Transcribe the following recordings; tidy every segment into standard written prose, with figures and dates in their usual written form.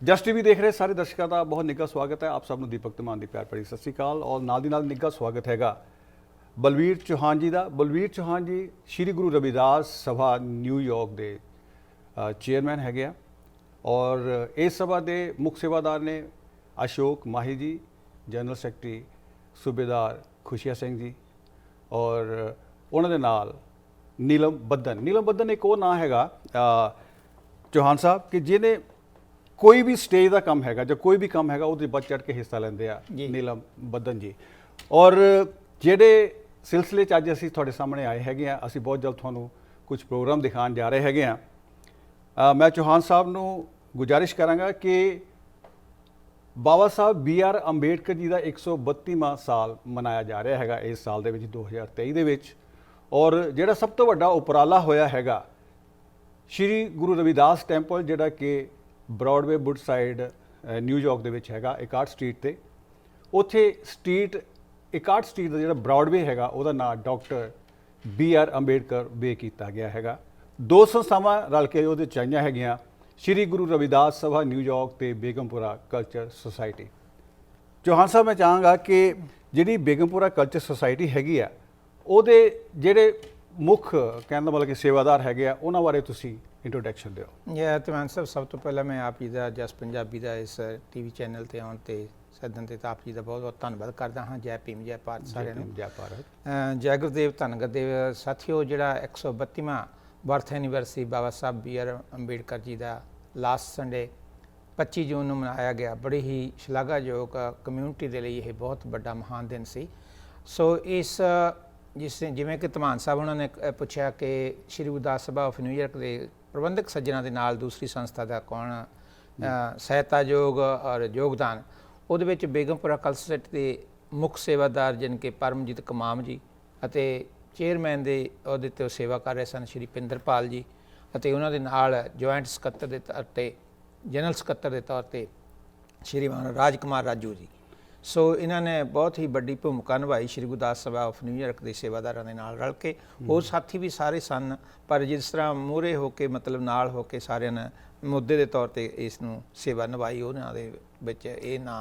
Just TV देख रहे सारे दर्शकों का बहुत निघा स्वागत है। आप सबनों दीपक धमान की प्यार भरी सत श्री अकाल और नाल दी नाल निघा स्वागत हैगा बलवीर चौहान जी का। बलवीर चौहान जी श्री गुरु रविदास सभा न्यूयॉर्क के चेयरमैन हैगे आ और इस सभा के मुख सेवादार ने अशोक माही जी, जनरल सैकटरी सूबेदार खुशिया सिंह जी और उन्होंने नाल नीलम बद्दन एक वो नाम हैगा चौहान साहब कि जिन्हें कोई भी स्टेज का काम हैगा जो कोई भी काम हैगा वो बढ़ चढ़ के हिस्सा लेंदे आ नीलम बद्दन जी। और जेडे सिलसिले अज असीं तुहाडे सामने आए हैगे आ, असीं बहुत जल्द तुहानूं कुछ प्रोग्राम दिखाने जा रहे हैगे आ। मैं चौहान साहब नूं गुजारिश करांगा कि बाबा साहब BR अंबेडकर जी का 132वां साल मनाया जा रहा हैगा इस साल दे विच 2023 दे विच। और जिहड़ा सब तो वड्डा उपराला होया हैगा श्री गुरु रविदास टैंपल जिहड़ा कि ब्रॉडवे वुडसाइड न्यूयॉर्क दे विच हैगा इकार्ट स्ट्रीट ते। उत्थे स्ट्रीट इकार्ट स्ट्रीट का जिहड़ा ब्रॉडवे हैगा उहदा नाम डॉक्टर BR अंबेडकर वे किया गया हैगा। दो संस्थावां रल के उहदे च आईयां हैगियां श्री गुरु रविदास सभा न्यूयॉर्क ते बेगमपुरा कल्चर सोसाइटी। चौहान साहब मैं चाहांगा कि जिहड़ी बेगमपुरा कल्चर सोसाइटी हैगी आ उहदे जिहड़े मुख कहण दा मतलब कि सेवादार हैगे आ उन्हां बारे तुसीं इंट्रोडक्शन दिओ। धमान साहब सब तो पहला मैं आप जी का जस पंजाबी का इस TV चैनल से आने ते सदन ते आप जी का बहुत बहुत धन्यवाद करता हाँ। जय भीम जय भारत सारे जय भारत जय गुरुदेव धन गुरुदेव साथियों। जिहड़ा 132वां बर्थ एनिवर्सरी बाबा साहब BR अंबेडकर जी का लास्ट संडे 25 जून को मनाया गया, बड़ी ही शलाघायोग कम्यूनिटी के लिए यह बहुत बड़ा महान दिन सी। सो इस जिस जिमें कि धमान साहब उन्होंने पूछा कि श्री गुरदास सभा ऑफ न्यूयॉर्क के प्रबंधक सज्जना के नाल दूसरी संस्था का कौन सहायतायोग और योगदान उहदे विच बेगमपुरा कल्चर सोसाइटी के मुख सेवादार जिनके परमजीत कमाम जी अते चेयरमैन के अहुदे ते सेवा कर रहे सन श्री पिंदरपाल जी अते उन्हां दे नाल जॉइंट सकत्तर के तौर पर जनरल सकत्तर के तौर पर श्रीमान राजकुमार राजू जी। सो इन्होंने बहुत ही बड़ी भूमिका निभाई श्री गुरदास सभा ऑफ न्यूयॉर्क के सेवादारों के नाल रल के। वो साथी भी सारे सन पर जिस तरह मूहरे होके मतलब नाल होके सारे ने मुद्दे के तौर पर इसनूं सेवा निभाई उन्होंने विच ये ना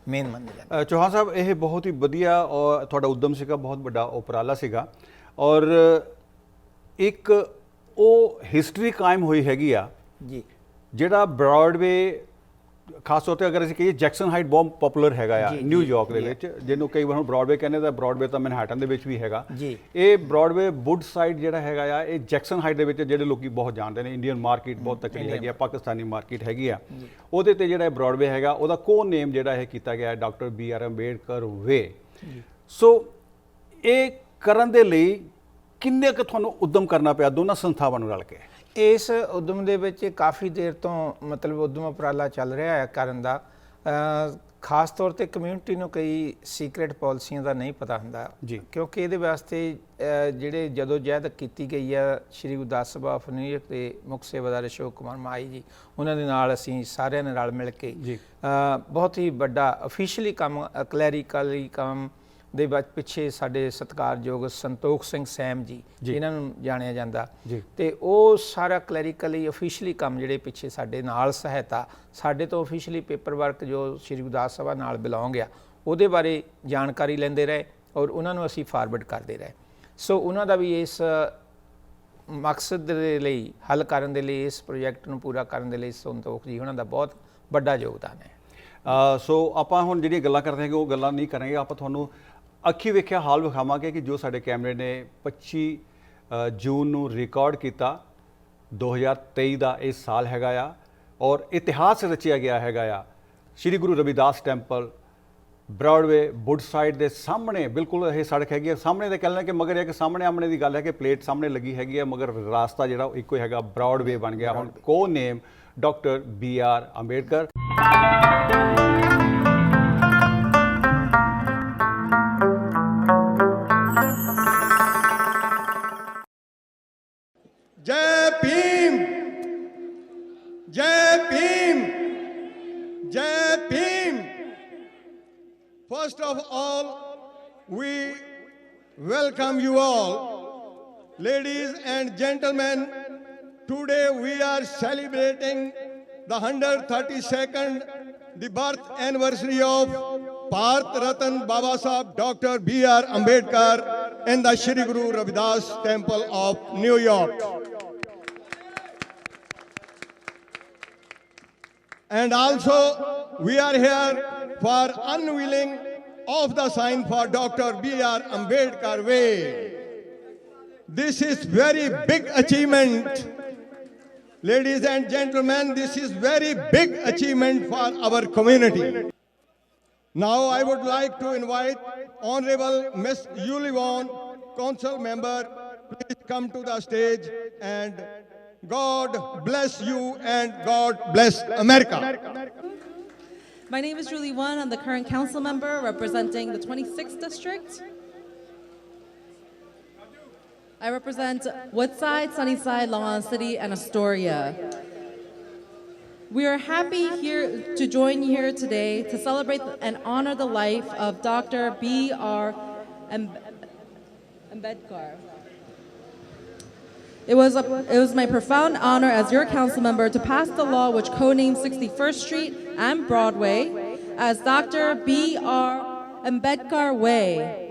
मेन मन्ने जांदा। चौहान साहब ये बहुत ही वधिया और तुहाडा उद्यम सीगा, बहुत बड़ा उपराला सीगा और एक वो हिस्टरी कायम हुई हैगी आ जी जिहड़ा ब्रॉडवे खास तौर पर अगर असीं कहिए जैक्सन हाइट बहुत पॉपुलर हैगा आ न्यूयॉर्क दे विच, जिहनूं कई वार ब्रॉडवे कहने दा ब्रॉडवे तां मैनहट्टन दे विच भी हैगा। ये ब्रॉडवे वुड साइड जिहड़ा हैगा आ ये जैक्सन हाइट दे विच जिहड़े लोकी बहुत जानते हैं। इंडियन मार्केट बहुत तकड़ी हैगी आ, पाकिस्तानी मार्केट हैगी आ, उहदे ते जिहड़ा ब्रॉडवे हैगा उहदा को नेम जिहड़ा है कीता गया डॉक्टर BR अंबेडकर वे। सो ये करन दे लई किन्ने क तुहानूं उद्यम करना पिया दोनों संस्थावां नूं रल के? इस उद्यम दे विच काफ़ी देर तो मतलब उद्यम उपराला चल रहा है करन दा। खास तौर पर कम्यूनिटी नूं कई सीक्रेट पॉलिसियां का नहीं पता हुंदा जी, क्योंकि ये वास्ते जिहड़े जदोजहद की गई है श्री गुरदास सभा ऑफ न्यूयॉर्क के मुख सेवादार अशोक कुमार माही जी उन्होंने नाल असीं सारिਆਂ ने रल मिल के बहुत ही बड़ा ऑफिशियली काम क्लैरिकली काम ਦੇ ਪਿੱਛੇ ਸਾਡੇ ਸਤਿਕਾਰਯੋਗ ਸੰਤੋਖ ਸਿੰਘ ਸੈਮ ਜੀ ਜਿਨ੍ਹਾਂ ਨੂੰ ਜਾਣਿਆ ਜਾਂਦਾ ਤੇ ਉਹ ਸਾਰਾ ਕਲੈਰੀਕਲੀ ਆਫੀਸ਼ੀਅਲੀ ਕੰਮ ਜਿਹੜੇ ਪਿੱਛੇ ਸਾਡੇ ਨਾਲ ਸਹਾਇਤਾ ਸਾਡੇ ਤੋਂ ਆਫੀਸ਼ੀਅਲੀ ਪੇਪਰ ਵਰਕ ਜੋ ਸ਼੍ਰੀ ਗੁਰਦਾਸ ਸਭਾ ਨਾਲ ਬਿਲੋਂਗ ਆ ਉਹਦੇ ਬਾਰੇ ਜਾਣਕਾਰੀ ਲੈਂਦੇ ਰਹੇ ਔਰ ਉਹਨਾਂ ਨੂੰ ਅਸੀਂ ਫਾਰਵਰਡ ਕਰਦੇ ਰਹੇ। ਸੋ ਉਹਨਾਂ ਦਾ ਵੀ ਇਸ ਮਕਸਦ ਦੇ ਲਈ ਹੱਲ ਕਰਨ ਦੇ ਲਈ ਇਸ ਪ੍ਰੋਜੈਕਟ ਨੂੰ ਪੂਰਾ ਕਰਨ ਦੇ ਲਈ ਸੰਤੋਖ ਜੀ ਉਹਨਾਂ ਦਾ ਬਹੁਤ ਵੱਡਾ ਯੋਗਦਾਨ ਹੈ। ਸੋ ਆਪਾਂ ਹੁਣ ਜਿਹੜੀਆਂ ਗੱਲਾਂ ਕਰਦੇ ਹੈਗੇ ਉਹ ਗੱਲਾਂ ਨਹੀਂ ਕਰਾਂਗੇ, ਆਪਾਂ ਤੁਹਾਨੂੰ ਅੱਖੀ ਵੇਖਿਆ ਹਾਲ ਵਿਖਾਵਾਂਗੇ ਕਿ ਜੋ ਸਾਡੇ ਕੈਮਰੇ ਨੇ 25 ਜੂਨ ਨੂੰ ਰਿਕਾਰਡ ਕੀਤਾ 2023 ਦਾ ਇਹ ਸਾਲ ਹੈਗਾ ਆ ਔਰ ਇਤਿਹਾਸ ਰਚਿਆ ਗਿਆ ਹੈਗਾ ਆ Shri Guru Ravidas temple Broadway wood side के सामने बिल्कुल ये सड़क हैगी सामने तो कहना कि मगर एक सामने आमने की गल है कि प्लेट सामने लगी हैगी मगर रास्ता जो एक है ब्रॉडवे बन गया हुण को नेम डॉक्टर BR अंबेडकर। जय भीम जय भीम जय Bhim. First of all, we welcome you all, ladies and gentlemen, today we are celebrating the 132nd, the birth anniversary of Bharat Ratan Baba Sahib Dr. B.R. Ambedkar in the Shri Guru Ravidas Temple of New York. And also, we are here for unveiling of the sign for Dr. B.R. Ambedkar Way. This is very big achievement. Ladies and gentlemen, this is very big achievement for our community. Now I would like to invite Honorable Miss Julie Vaughan, Council Member, please come to the stage, and God bless you and God bless America. My name is Julie Won. I'm the current council member representing the 26th district. I represent Woodside, Sunnyside, Long Island City, and Astoria. We are happy here to join you here today to celebrate and honor the life of Dr. B.R. Ambedkar. It was my profound honor as your council member to pass the law which codenamed 61st Street and Broadway as Dr. B.R. Ambedkar Way.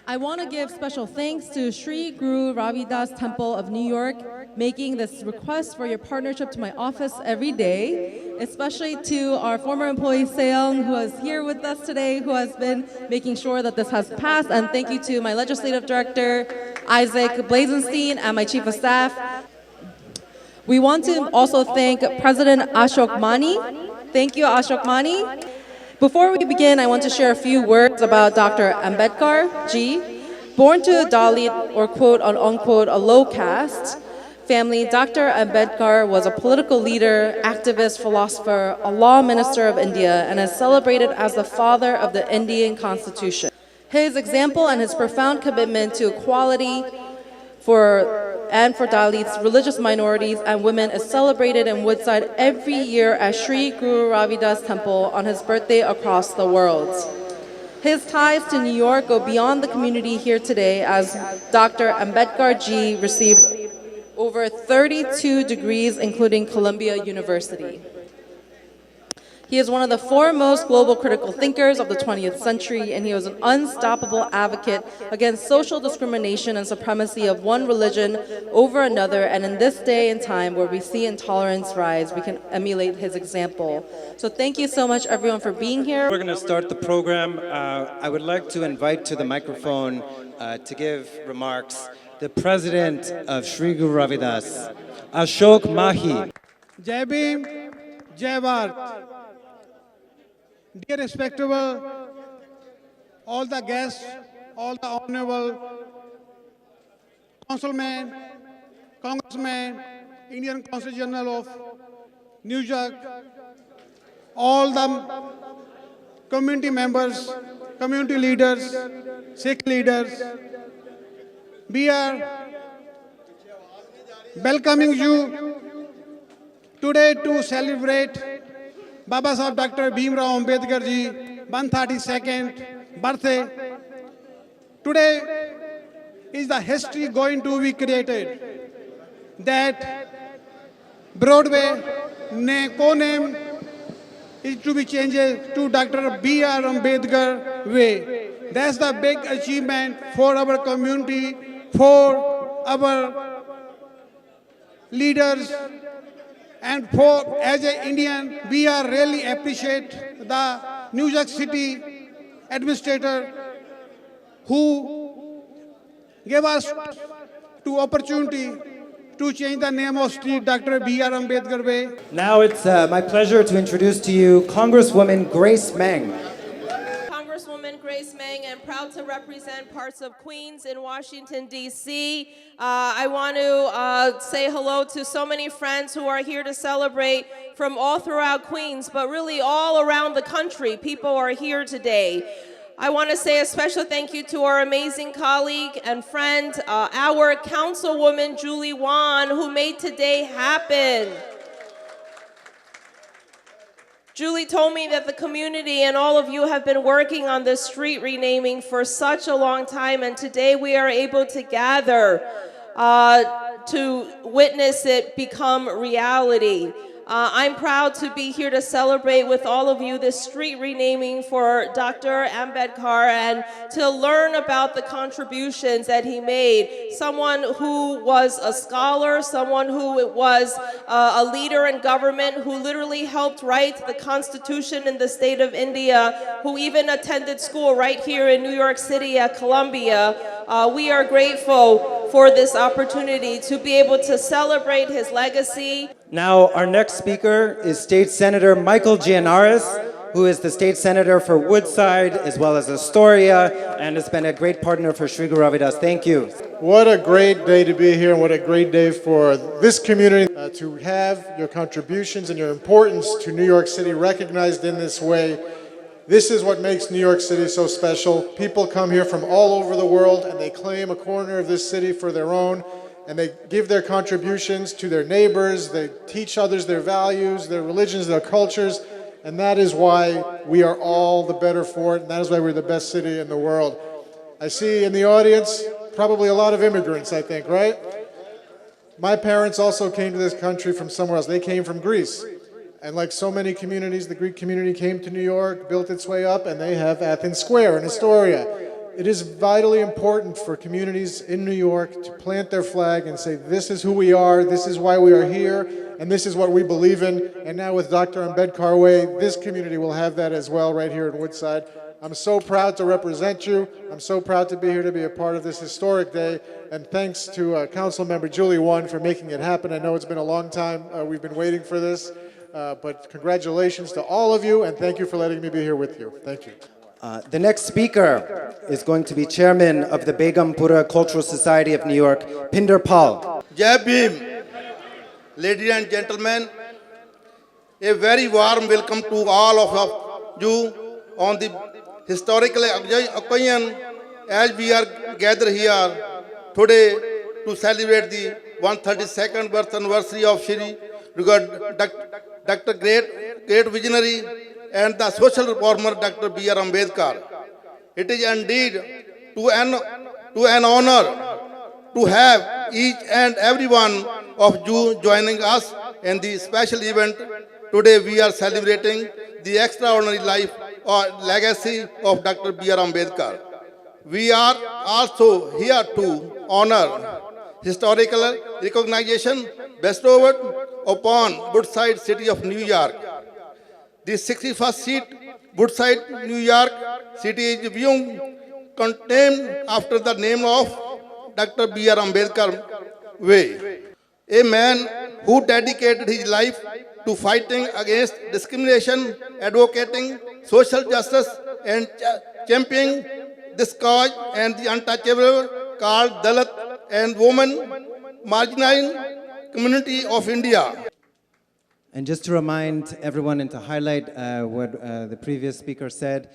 I want to give special thanks to Shri Guru Ravidas Temple of New York making this request for your partnership to my office every day, especially to our former employee Seong, who is here with us today, who has been making sure that this has passed, and thank you to my legislative director, Isaac Blazenstein, and my chief of staff. We want to also thank President Ashok Mani. Thank you, Ashok Mani. Before we begin, I want to share a few words about Dr. Ambedkar Ji. Born to a Dalit, or quote unquote a low caste family, Dr. Ambedkar was a political leader, activist, philosopher, a law minister of India, and is celebrated as the father of the Indian Constitution. His example and his profound commitment to equality for Dalits, religious minorities, and women is celebrated in Woodside every year at Shri Guru Ravidas Temple on his birthday across the world. His ties to New York go beyond the community here today, as Dr. Ambedkar Ji received over 32 degrees, including Columbia University. He is one of the foremost global critical thinkers of the 20th century, and he was an unstoppable advocate against social discrimination and supremacy of one religion over another. And in this day and time where we see intolerance rise, we can emulate his example. So thank you so much, everyone, for being here. We're going to start the program. I would like to invite to the microphone to give remarks the president of Shri Guru Ravidas, Ashok Mahi. Jai Bhim, Jai Bharat. Dear respectable, all the guests, all the honorable councilmen, congressmen, Indian Consul General of New York, all the community members, community leaders, Sikh leaders, we are welcoming you today to celebrate Baba Sahib Dr. Bhimrao Ambedkar Ji 132nd birthday. Today is the history going to be created that Broadway co-name is to be changed to Dr. B.R. Ambedkar Way. That's the big achievement for our community, for our leaders, and for, as an Indian, we are really appreciate the New York City administrator who gave us the opportunity to change the name of street Dr. B.R. Ambedkar Way. Now it's my pleasure to introduce to you Congresswoman Grace Meng. Congresswoman Grace Meng, and proud to represent parts of Queens in Washington, D.C. I want to say hello to so many friends who are here to celebrate from all throughout Queens, but really all around the country. People are here today. I want to say a special thank you to our amazing colleague and friend, our Councilwoman Julie Won, who made today happen. Julie told me that the community and all of you have been working on this street renaming for such a long time, and today we are able to gather to witness it become reality. I'm proud to be here to celebrate with all of you this street renaming for Dr. Ambedkar and to learn about the contributions that he made. Someone who was a scholar, someone who was a leader in government, who literally helped write the Constitution in the state of India, who even attended school right here in New York City at Columbia. We are grateful for this opportunity to be able to celebrate his legacy. Now, our next speaker is State Senator Michael Gianaris, who is the State Senator for Woodside as well as Astoria, and has been a great partner for Sri Guru Ravidas. Thank you. What a great day to be here, and what a great day for this community to have your contributions and your importance to New York City recognized in this way. This is what makes New York City so special. People come here from all over the world, and they claim a corner of this city for their own, and they give their contributions to their neighbors, they teach others their values, their religions, their cultures, and that is why we are all the better for it, and that is why we're the best city in the world. I see in the audience probably a lot of immigrants, I think, right? My parents also came to this country from somewhere else. They came from Greece. And like so many communities, the Greek community came to New York, built its way up, and they have Athens Square in Astoria. It is vitally important for communities in New York to plant their flag and say, this is who we are, this is why we are here, and this is what we believe in. And now with Dr. Ambedkar Way, this community will have that as well right here in Woodside. I'm so proud to represent you. I'm so proud to be here to be a part of this historic day. And thanks to Council Member Julie Won for making it happen. I know it's been a long time. We've been waiting for this. But congratulations to all of you, and thank you for letting me be here with you. Thank you. The next speaker is going to be Chairman of the Begumpura Cultural Society of New York, Pinder Pal. Jai Bhim. Ladies and gentlemen, a very warm welcome to all of you on the historical occasion as we are gathered here today to celebrate the 132nd birth anniversary of Shri Dr. Great Visionary and the social reformer Dr. B.R. Ambedkar. It is indeed to an honor to have each and every one of you joining us in the special event. Today we are celebrating the extraordinary life or legacy of Dr. B.R. Ambedkar. We are also here to honor historical recognition bestowed upon Woodside City of New York. The 61st seat, Woodside, New York City is being named after the name of Dr. B.R. Ambedkar Way, a man who dedicated his life to fighting against discrimination, advocating social justice, and championing this cause and the untouchable called Dalit and women marginalized community of India. And just to remind everyone and to highlight what the previous speaker said,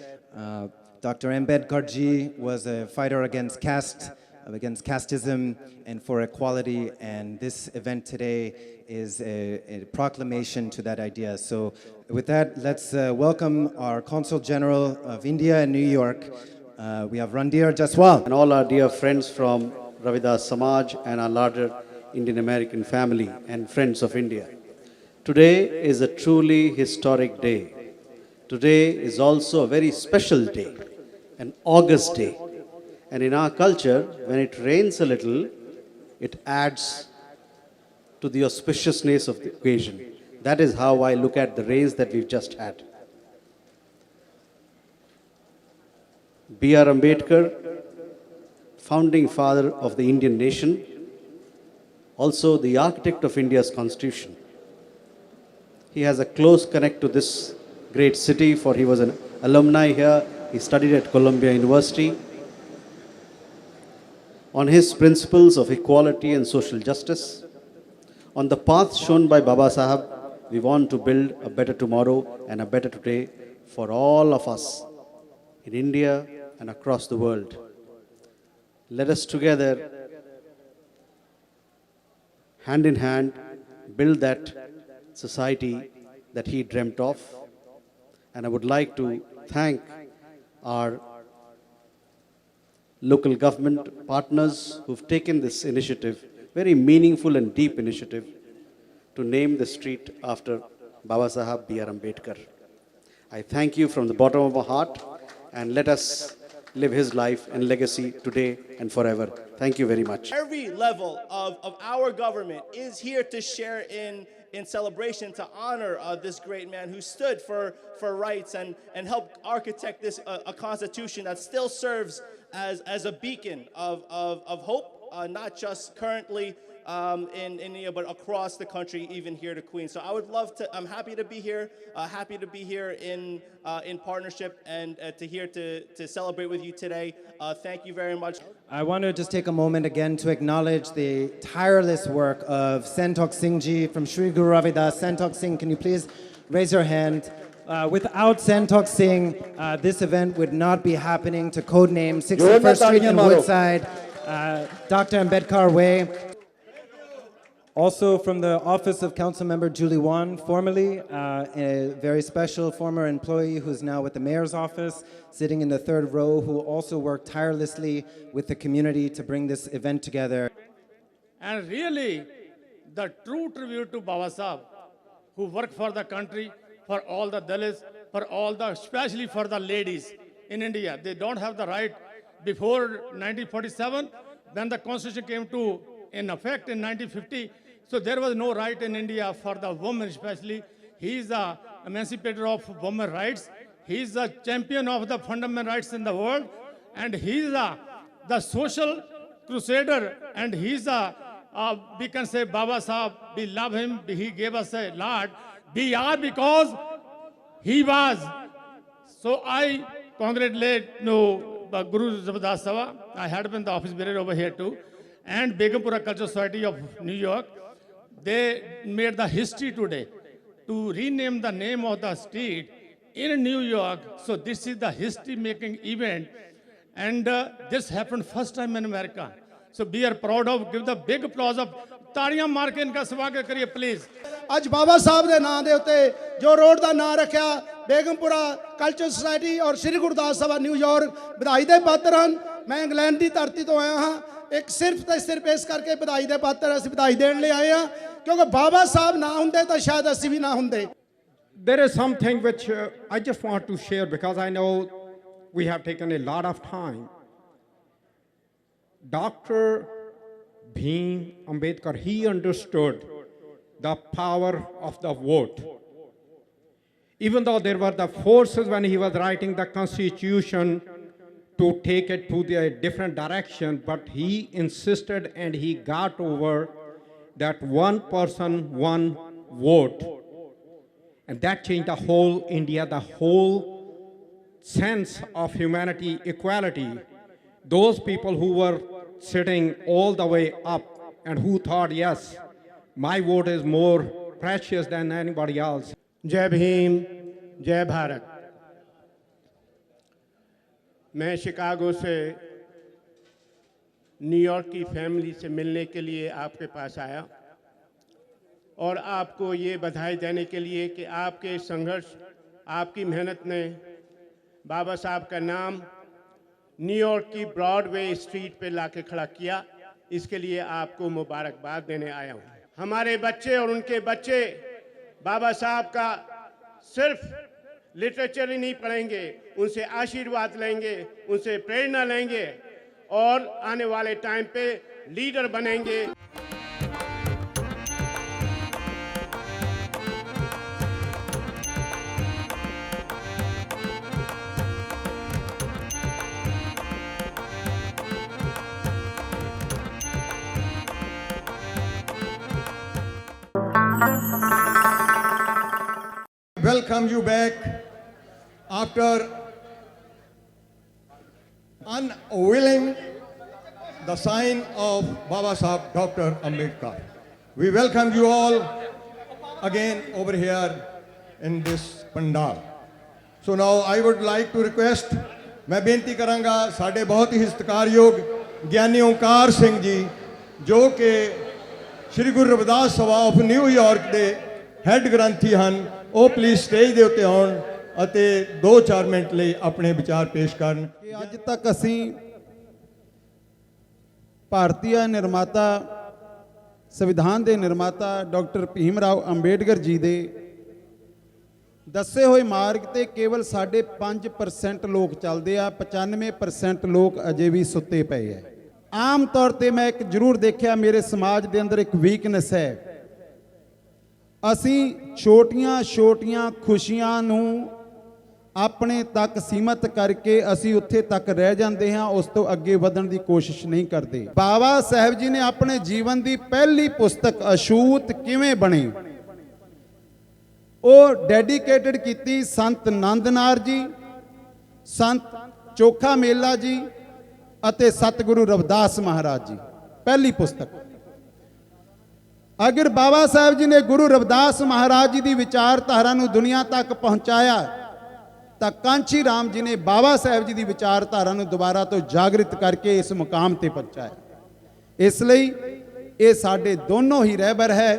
Dr. Ambedkar ji was a fighter against casteism and for equality, and this event today is a proclamation to that idea. So with that, let's welcome our Consul General of India in New York. We have Randhir Jaswal. And all our dear friends from Ravidas Samaj and our larger Indian American family and friends of India. Today is a truly historic day. Today is also a very special day, an August day. And in our culture, when it rains a little, it adds to the auspiciousness of the occasion. That is how I look at the rains that we've just had. B.R. Ambedkar, founding father of the Indian nation, also the architect of India's constitution. He has a close connect to this great city, for he was an alumni here. He studied at Columbia University. On his principles of equality and social justice, on the path shown by Baba Sahab, we want to build a better tomorrow and a better today for all of us in India and across the world. Let us together, hand in hand, build that society that he dreamt of, And I would like to thank our local government partners who've taken this initiative, very meaningful and deep initiative, to name the street after Baba Saheb B.R. Ambedkar. I thank you from the bottom of my heart, and let us live his life and legacy today and forever. Thank you very much. Every level of our government is here to share in celebration to honor this great man who stood for rights and helped architect this a constitution that still serves as a beacon of hope, not just currently in India, but across the country, even here to Queens. So I would love to, I'm happy to be here in partnership and to celebrate with you today. Thank you very much. I want to just take a moment again to acknowledge the tireless work of Santokh Singh Ji from Sri Guru Ravidas. Santokh Singh, can you please raise your hand? Without Santokh Singh, this event would not be happening. To codename 61st Street in Woodside, Dr. Ambedkar Way. Also from the office of Councilmember Julie Wan, formerly a very special former employee who's now with the mayor's office, sitting in the third row, who also worked tirelessly with the community to bring this event together. And really, the true tribute to Baba Saheb, who worked for the country, for all the Dalits, especially for the ladies in India. They don't have the right before 1947, when the constitution came in effect in 1950. So there was no right in India for the women especially. He is the emancipator of women's rights. He is the champion of the fundamental rights in the world. And he is the social crusader. And he is we can say Baba Saheb, we love him, he gave us a lot. We are because he was. So I congratulate Guru Ravidas Sabha. I had been the office bearer over here too. And Begumpura Cultural Society of New York. They made the history today to rename the name of the street in New York. So this is the history-making event. And this happened first time in America. So we are proud of, give the big applause of, ताड़ियां मार के इनका स्वागत करिए please. आज बाबा साहब के नाम के उत्ते जो रोड का नाम रखा बेगमपुरा कल्चरल सोसाइटी और श्री गुरदास सभा न्यूयॉर्क बधाई के पात्र हैं. मैं इंग्लैंड की धरती तो आया हाँ. एक सिर्फ इस करके बधाई के पात्र असीं बधाई देने लिए आए हैं क्योंकि बाबा साहब ना होंदे तो शायद असीं भी ना होंदे. There is something which I just want to share because I know we have taken a lot of time. Dr. Bhim Ambedkar, he understood the power of the vote. Even though there were the forces when he was writing the Constitution to take it to a different direction, but he insisted and he got over that one person, one vote. And that changed the whole India, the whole sense of humanity, equality. Those people who were sitting all the way up and who thought, yes, my vote is more precious than anybody else. जय भीम, जय भारत. मैं Chicago से New York की family से मिलने के लिए आपके पास आया और आपको ये बधाई देने के लिए कि आपके संघर्ष, आपकी मेहनत ने बाबा साहब का नाम न्यूयॉर्क की ब्रॉडवे स्ट्रीट पे लाके खड़ा किया. इसके लिए आपको मुबारकबाद देने आया हूँ. हमारे बच्चे और उनके बच्चे बाबा साहब का सिर्फ लिटरेचर ही नहीं पढ़ेंगे, उनसे आशीर्वाद लेंगे, उनसे प्रेरणा लेंगे और आने वाले टाइम पे लीडर बनेंगे. Welcome you back after unveiling the sign of Baba Saheb Dr. Ambedkar. We welcome you all again over here in this pandal. So now I would like to request, मैं बेनती करांगा साढ़े बहुत ही सत्कारयोग ज्ञानी ओंकार सिंह जी जो कि श्री गुरु रविदास सभा ऑफ न्यूयॉर्क के head ग्रंथी हैं, ਉਹ प्लीज स्टेज के उत्ते आउण ਅਤੇ 2-4 ਮਿੰਟ ਲਈ ਆਪਣੇ ਵਿਚਾਰ ਪੇਸ਼ ਕਰਨ। ਕਿ ਅੱਜ ਤੱਕ ਅਸੀਂ ਭਾਰਤੀ ਨਿਰਮਾਤਾ ਸੰਵਿਧਾਨ ਦੇ ਨਿਰਮਾਤਾ ਡਾਕਟਰ ਭੀਮ ਰਾਓ ਅੰਬੇਡਕਰ ਜੀ ਦੇ ਦੱਸੇ ਹੋਏ ਮਾਰਗ ਤੇ ਕੇਵਲ ਸਾਡੇ 5% ਲੋਕ ਚੱਲਦੇ ਆ, 95% ਲੋਕ ਅਜੇ ਵੀ ਸੁੱਤੇ ਪਏ ਆ। ਆਮ ਤੌਰ ਤੇ ਮੈਂ ਇੱਕ ਜ਼ਰੂਰ ਦੇਖਿਆ ਮੇਰੇ ਸਮਾਜ ਦੇ ਅੰਦਰ ਇੱਕ ਵੀਕਨੈਸ ਹੈ, ਅਸੀਂ ਛੋਟੀਆਂ ਖੁਸ਼ੀਆਂ ਨੂੰ ਆਪਣੇ ਤੱਕ ਸੀਮਤ ਕਰਕੇ ਅਸੀਂ ਉੱਥੇ ਤੱਕ ਰਹਿ ਜਾਂਦੇ ਹਾਂ, ਉਸ ਤੋਂ ਅੱਗੇ ਵਧਣ ਦੀ ਕੋਸ਼ਿਸ਼ ਨਹੀਂ ਕਰਦੇ। ਬਾਬਾ ਸਾਹਿਬ ਜੀ ਨੇ ਆਪਣੇ ਜੀਵਨ ਦੀ ਪਹਿਲੀ ਪੁਸਤਕ ਅਛੂਤ ਕਿਵੇਂ ਬਣੇ ਉਹ ਡੈਡੀਕੇਟਡ ਕੀਤੀ ਸੰਤ ਨੰਦਨਾਰ ਜੀ, ਸੰਤ ਚੋਖਾ ਮੇਲਾ ਜੀ ਅਤੇ ਸਤਿਗੁਰੂ ਰਵਿਦਾਸ ਮਹਾਰਾਜ ਜੀ। ਪਹਿਲੀ ਪੁਸਤਕ ਅਗਰ ਬਾਬਾ ਸਾਹਿਬ ਜੀ ਨੇ ਗੁਰੂ ਰਵਿਦਾਸ ਮਹਾਰਾਜ ਜੀ ਦੀ ਵਿਚਾਰਧਾਰਾ ਨੂੰ ਦੁਨੀਆ ਤੱਕ ਪਹੁੰਚਾਇਆ ਤਾਂ ਕਾਂਚੀ ਰਾਮ ਜੀ ਨੇ ਬਾਬਾ ਸਾਹਿਬ ਜੀ ਦੀ ਵਿਚਾਰਧਾਰਾ ਨੂੰ ਦੁਬਾਰਾ ਤੋਂ ਜਾਗਰਿਤ ਕਰਕੇ ਇਸ ਮੁਕਾਮ ਤੇ ਪਹੁੰਚਾਇਆ। ਇਸ ਲਈ ਇਹ ਸਾਡੇ ਦੋਨੋਂ ਹੀ ਰਹਿਬਰ ਹੈ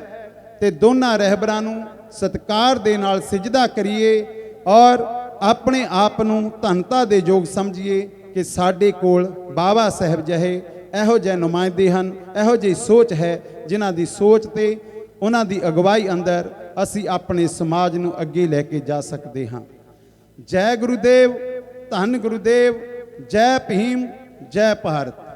ਤੇ ਦੋਨਾਂ ਰਹਿਬਰਾਂ ਨੂੰ ਸਤਿਕਾਰ ਦੇ ਨਾਲ ਸਿਜਦਾ ਕਰੀਏ ਔਰ ਆਪਣੇ ਆਪ ਨੂੰ ਧੰਨਤਾ ਦੇ ਯੋਗ ਸਮਝੀਏ ਕਿ ਸਾਡੇ ਕੋਲ ਬਾਬਾ ਸਾਹਿਬ ਜਿਹੇ ਇਹੋ ਜਿਹੇ ਨੁਮਾਇੰਦੇ ਹਨ, ਇਹੋ ਜਿਹੀ ਸੋਚ ਹੈ ਜਿਨ੍ਹਾਂ ਦੀ ਸੋਚ ਤੇ ਉਹਨਾਂ ਦੀ ਅਗਵਾਈ ਅੰਦਰ ਅਸੀਂ ਆਪਣੇ ਸਮਾਜ ਨੂੰ ਅੱਗੇ ਲੈ ਕੇ ਜਾ ਸਕਦੇ ਹਾਂ। ਜੈ ਗੁਰੂਦੇਵ, ਧੰਨ ਗੁਰੂਦੇਵ, ਜੈ ਭੀਮ, ਜੈ ਭਾਰਤ।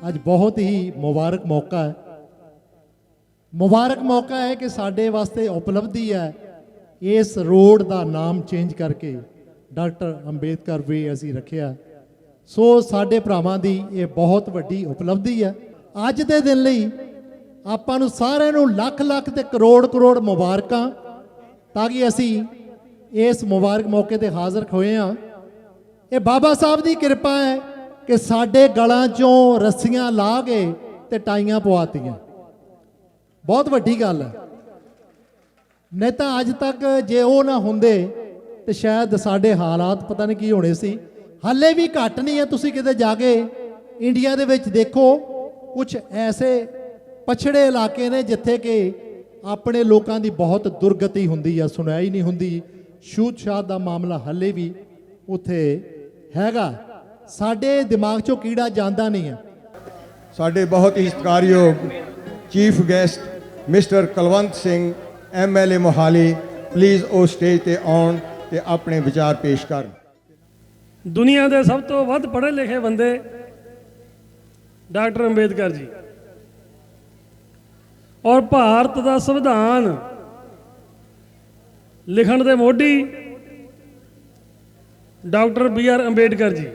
ਅੱਜ ਬਹੁਤ ਹੀ ਮੁਬਾਰਕ ਮੌਕਾ ਹੈ। ਮੁਬਾਰਕ ਮੌਕਾ ਹੈ ਕਿ ਸਾਡੇ ਵਾਸਤੇ ਉਪਲਬਧੀ ਹੈ ਇਸ ਰੋਡ ਦਾ ਨਾਮ ਚੇਂਜ ਕਰਕੇ ਡਾਕਟਰ ਅੰਬੇਦਕਰ ਵੇ ਅਸੀਂ ਰੱਖਿਆ। ਸੋ ਸਾਡੇ ਭਰਾਵਾਂ ਦੀ ਇਹ ਬਹੁਤ ਵੱਡੀ ਉਪਲਬਧੀ ਹੈ। ਅੱਜ ਦੇ ਦਿਨ ਲਈ ਆਪਾਂ ਨੂੰ ਸਾਰਿਆਂ ਨੂੰ ਲੱਖ ਲੱਖ ਤੇ ਕਰੋੜ ਕਰੋੜ ਮੁਬਾਰਕਾਂ, ਤਾਂ ਕਿ ਅਸੀਂ ਇਸ ਮੁਬਾਰਕ ਮੌਕੇ ਤੇ ਹਾਜ਼ਰ ਹੋਏ ਹਾਂ। ਇਹ ਬਾਬਾ ਸਾਹਿਬ ਦੀ ਕਿਰਪਾ ਹੈ ਕਿ ਸਾਡੇ ਗਲਾਂ 'ਚੋਂ ਰੱਸੀਆਂ ਲਾ ਕੇ ਤੇ ਟਾਈਆਂ ਪਵਾਤੀਆਂ। ਬਹੁਤ ਵੱਡੀ ਗੱਲ ਹੈ। ਨਹੀਂ ਤਾਂ ਅੱਜ ਤੱਕ ਜੇ ਉਹ ਨਾ ਹੁੰਦੇ ਤੇ ਸ਼ਾਇਦ ਸਾਡੇ ਹਾਲਾਤ ਪਤਾ ਨਹੀਂ ਕੀ ਹੋਣੇ ਸੀ। ਹਾਲੇ ਵੀ ਘੱਟ ਨਹੀਂ ਹੈ। ਤੁਸੀਂ ਕਿਤੇ ਜਾ ਕੇ ਇੰਡੀਆ ਦੇ ਵਿੱਚ ਦੇਖੋ, ਕੁਝ ਐਸੇ ਪਛੜੇ ਇਲਾਕੇ ਨੇ ਜਿੱਥੇ ਕਿ ਆਪਣੇ ਲੋਕਾਂ ਦੀ ਬਹੁਤ ਦੁਰਗਤੀ ਹੁੰਦੀ ਆ, ਸੁਣਾਈ ਨਹੀਂ ਹੁੰਦੀ। ਛੂਤ-ਛਾਤ ਦਾ ਮਾਮਲਾ ਹਾਲੇ ਵੀ ਉੱਥੇ ਹੈਗਾ। ਸਾਡੇ ਦਿਮਾਗ 'ਚੋਂ ਕੀੜਾ ਜਾਂਦਾ ਨਹੀਂ ਹੈ। ਸਾਡੇ ਬਹੁਤ ਹੀ ਸਤਿਕਾਰਯੋਗ chief guest mister Kulwant Singh MLA Mohali please ਉਹ ਸਟੇਜ ਤੇ ਆਉਣ ਤੇ ਆਪਣੇ ਵਿਚਾਰ ਪੇਸ਼ ਕਰਨ। ਦੁਨੀਆ ਦੇ ਸਭ ਤੋਂ ਵੱਧ ਪੜ੍ਹੇ ਲਿਖੇ ਬੰਦੇ ਡਾਕਟਰ ਅੰਬੇਦਕਰ ਜੀ, ਔਰ ਭਾਰਤ ਦਾ ਸੰਵਿਧਾਨ ਲਿਖਣ ਦੇ ਮੋਢੀ ਡਾਕਟਰ BR ਅੰਬੇਦਕਰ ਜੀ,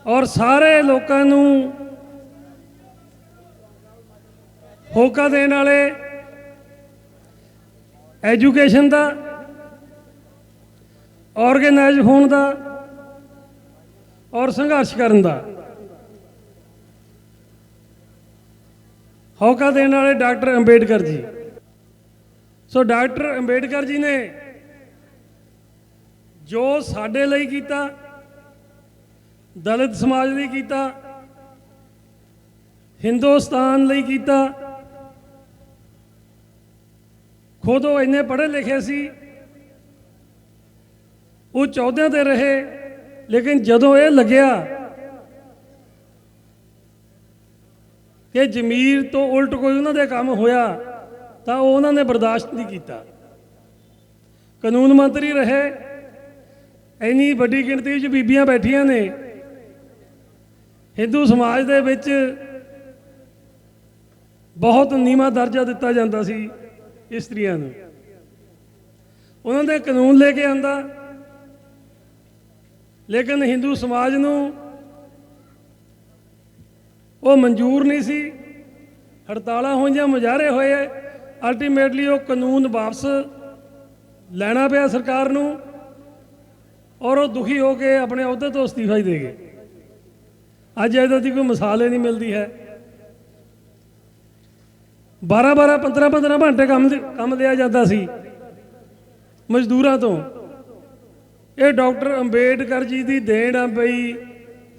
ਔਰ ਸਾਰੇ ਲੋਕਾਂ ਨੂੰ ਹੋਕਾ ਦੇਣ ਵਾਲੇ ਐਜੂਕੇਸ਼ਨ ਦਾ, ਆਰਗੇਨਾਈਜ਼ ਹੋਣ ਦਾ ਔਰ ਸੰਘਰਸ਼ ਕਰਨ ਦਾ ਹੋਕਾ ਦੇਣ ਵਾਲੇ doctor Ambedkar ji. So doctor Ambedkar ji ਨੇ ਜੋ ਸਾਡੇ ਲਈ ਕੀਤਾ, ਦਲਿਤ ਸਮਾਜ ਲਈ ਕੀਤਾ, ਹਿੰਦੁਸਤਾਨ ਲਈ ਕੀਤਾ। ਖੁਦ ਉਹ ਇੰਨੇ ਪੜ੍ਹੇ ਲਿਖੇ ਸੀ, ਉੱਚ ਅਹੁਦਿਆਂ ਤੇ ਰਹੇ, ਲੇਕਿਨ ਜਦੋਂ ਇਹ ਲੱਗਿਆ ਕਿ ਜ਼ਮੀਰ ਤੋਂ ਉਲਟ ਕੋਈ ਉਹਨਾਂ ਦੇ ਕੰਮ ਹੋਇਆ ਤਾਂ ਉਹ ਉਹਨਾਂ ਨੇ ਬਰਦਾਸ਼ਤ ਨਹੀਂ ਕੀਤਾ। ਕਾਨੂੰਨ ਮੰਤਰੀ ਰਹੇ, ਇੰਨੀ ਵੱਡੀ ਗਿਣਤੀ 'ਚ ਬੀਬੀਆਂ ਬੈਠੀਆਂ ਨੇ। ਹਿੰਦੂ ਸਮਾਜ ਦੇ ਵਿੱਚ ਬਹੁਤ ਨੀਵਾਂ ਦਰਜਾ ਦਿੱਤਾ ਜਾਂਦਾ ਸੀ ਇਸਤਰੀਆਂ ਨੂੰ। ਉਹਨਾਂ ਨੇ ਕਾਨੂੰਨ ਲੈ ਕੇ ਆਂਦਾ, ਲੇਕਿਨ ਹਿੰਦੂ ਸਮਾਜ ਨੂੰ ਉਹ ਮਨਜ਼ੂਰ ਨਹੀਂ ਸੀ। ਹੜਤਾਲਾਂ ਹੋਈਆਂ, ਮੁਜ਼ਾਹਰੇ ਹੋਏ, ਅਲਟੀਮੇਟਲੀ ਉਹ ਕਾਨੂੰਨ ਵਾਪਸ ਲੈਣਾ ਪਿਆ ਸਰਕਾਰ ਨੂੰ, ਔਰ ਉਹ ਦੁਖੀ ਹੋ ਕੇ ਆਪਣੇ ਅਹੁਦੇ ਤੋਂ ਅਸਤੀਫਾ ਹੀ ਦੇ ਗਏ। ਅੱਜ ਇਹਦਾ ਦੀ ਕੋਈ ਮਿਸਾਲ ਹੀ ਨਹੀਂ ਮਿਲਦੀ ਹੈ। 12-12, 15-15 ਘੰਟੇ ਕੰਮ ਲਿਆ ਜਾਂਦਾ ਸੀ ਮਜ਼ਦੂਰਾਂ ਤੋਂ। ਇਹ ਡਾਕਟਰ ਅੰਬੇਡਕਰ ਜੀ ਦੀ ਦੇਣ ਆ ਬਈ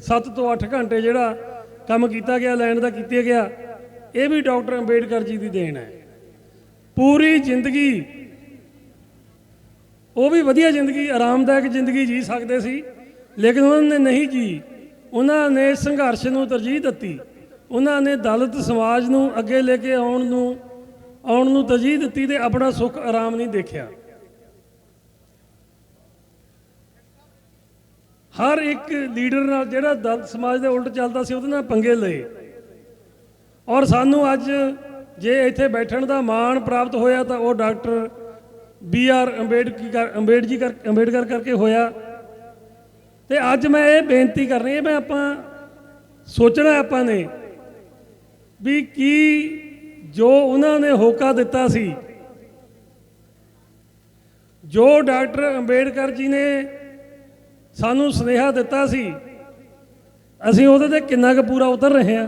7 ਤੋਂ 8 ਘੰਟੇ ਜਿਹੜਾ ਕੰਮ ਕੀਤਾ ਗਿਆ, ਲੈਣ ਦਾ ਕੀਤਾ ਗਿਆ, ਇਹ ਵੀ ਡਾਕਟਰ ਅੰਬੇਡਕਰ ਜੀ ਦੀ ਦੇਣ ਹੈ। ਪੂਰੀ ਜ਼ਿੰਦਗੀ ਉਹ ਵੀ ਵਧੀਆ ਜ਼ਿੰਦਗੀ, ਆਰਾਮਦਾਇਕ ਜ਼ਿੰਦਗੀ ਜੀ ਸਕਦੇ ਸੀ, ਲੇਕਿਨ ਉਹਨਾਂ ਨੇ ਨਹੀਂ ਜੀ। ਉਹਨਾਂ ਨੇ ਸੰਘਰਸ਼ ਨੂੰ ਤਰਜੀਹ ਦਿੱਤੀ। ਉਹਨਾਂ ਨੇ ਦਲਿਤ ਸਮਾਜ ਨੂੰ ਅੱਗੇ ਲੈ ਕੇ ਆਉਣ ਨੂੰ ਤਰਜੀਹ ਦਿੱਤੀ ਤੇ ਆਪਣਾ ਸੁੱਖ ਆਰਾਮ ਨਹੀਂ ਦੇਖਿਆ। ਹਰ ਇੱਕ ਲੀਡਰ ਨਾਲ ਜਿਹੜਾ ਦਲਿਤ ਸਮਾਜ ਦੇ ਉਲਟ ਚੱਲਦਾ ਸੀ ਉਹਦੇ ਨਾਲ ਪੰਗੇ ਲਏ, ਔਰ ਸਾਨੂੰ ਅੱਜ ਜੇ ਇੱਥੇ ਬੈਠਣ ਦਾ ਮਾਣ ਪ੍ਰਾਪਤ ਹੋਇਆ ਤਾਂ ਉਹ ਡਾਕਟਰ BR ਅੰਬੇਡਕਰ ਕਰਕੇ ਹੋਇਆ। ਤੇ ਅੱਜ ਮੈਂ ਇਹ ਬੇਨਤੀ ਕਰਨੀ ਹੈ, ਆਪਾਂ ਸੋਚਣਾ ਆਪਾਂ ਨੇ ਵੀ ਕੀ ਜੋ ਉਹਨਾਂ ਨੇ ਹੋਕਾ ਦਿੱਤਾ ਸੀ, ਜੋ ਡਾਕਟਰ ਅੰਬੇਡਕਰ ਜੀ ਨੇ ਸਾਨੂੰ ਸੁਨੇਹਾ ਦਿੱਤਾ ਸੀ, ਅਸੀਂ ਉਹਦੇ ਤੇ ਕਿੰਨਾ ਕੁ ਪੂਰਾ ਉਤਰ ਰਹੇ ਹਾਂ।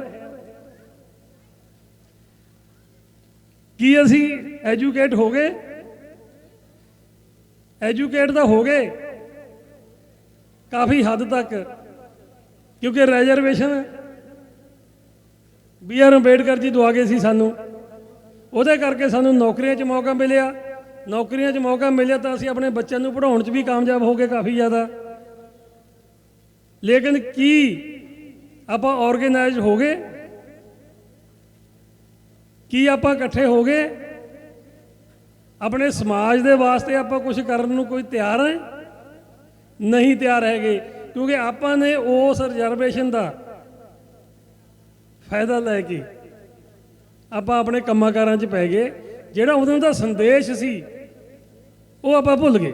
ਕੀ ਅਸੀਂ ਐਜੂਕੇਟ ਹੋ ਗਏ? ਐਜੂਕੇਟ ਤਾਂ ਹੋ ਗਏ ਕਾਫੀ ਹੱਦ ਤੱਕ, ਕਿਉਂਕਿ ਰਿਜ਼ਰਵੇਸ਼ਨ BR ਅੰਬੇਡਕਰ ਜੀ ਦਵਾ ਗਏ ਸੀ ਸਾਨੂੰ, ਉਹਦੇ ਕਰਕੇ ਸਾਨੂੰ ਨੌਕਰੀਆਂ 'ਚ ਮੌਕਾ ਮਿਲਿਆ। ਨੌਕਰੀਆਂ 'ਚ ਮੌਕਾ ਮਿਲਿਆ ਤਾਂ ਅਸੀਂ ਆਪਣੇ ਬੱਚਿਆਂ ਨੂੰ ਪੜ੍ਹਾਉਣ 'ਚ ਵੀ ਕਾਮਯਾਬ ਹੋ ਗਏ ਕਾਫੀ ਜ਼ਿਆਦਾ। ਲੇਕਿਨ ਕੀ ਆਪਾਂ ਆਰਗੇਨਾਈਜ਼ ਹੋ ਗਏ? ਕੀ ਆਪਾਂ ਇਕੱਠੇ ਹੋ ਗਏ? ਆਪਣੇ ਸਮਾਜ ਦੇ ਵਾਸਤੇ ਆਪਾਂ ਕੁਝ ਕਰਨ ਨੂੰ ਕੋਈ ਤਿਆਰ ਹੈ? ਨਹੀਂ ਤਿਆਰ ਹੈਗੇ, ਕਿਉਂਕਿ ਆਪਾਂ ਨੇ ਉਸ ਰਿਜ਼ਰਵੇਸ਼ਨ ਦਾ ਫਾਇਦਾ ਲੈ ਕੇ ਆਪਾਂ ਆਪਣੇ ਕੰਮਾਂ ਕਾਰਾਂ 'ਚ ਪੈ ਗਏ। ਜਿਹੜਾ ਉਦੋਂ ਦਾ ਸੰਦੇਸ਼ ਸੀ ਉਹ ਆਪਾਂ ਭੁੱਲ ਗਏ।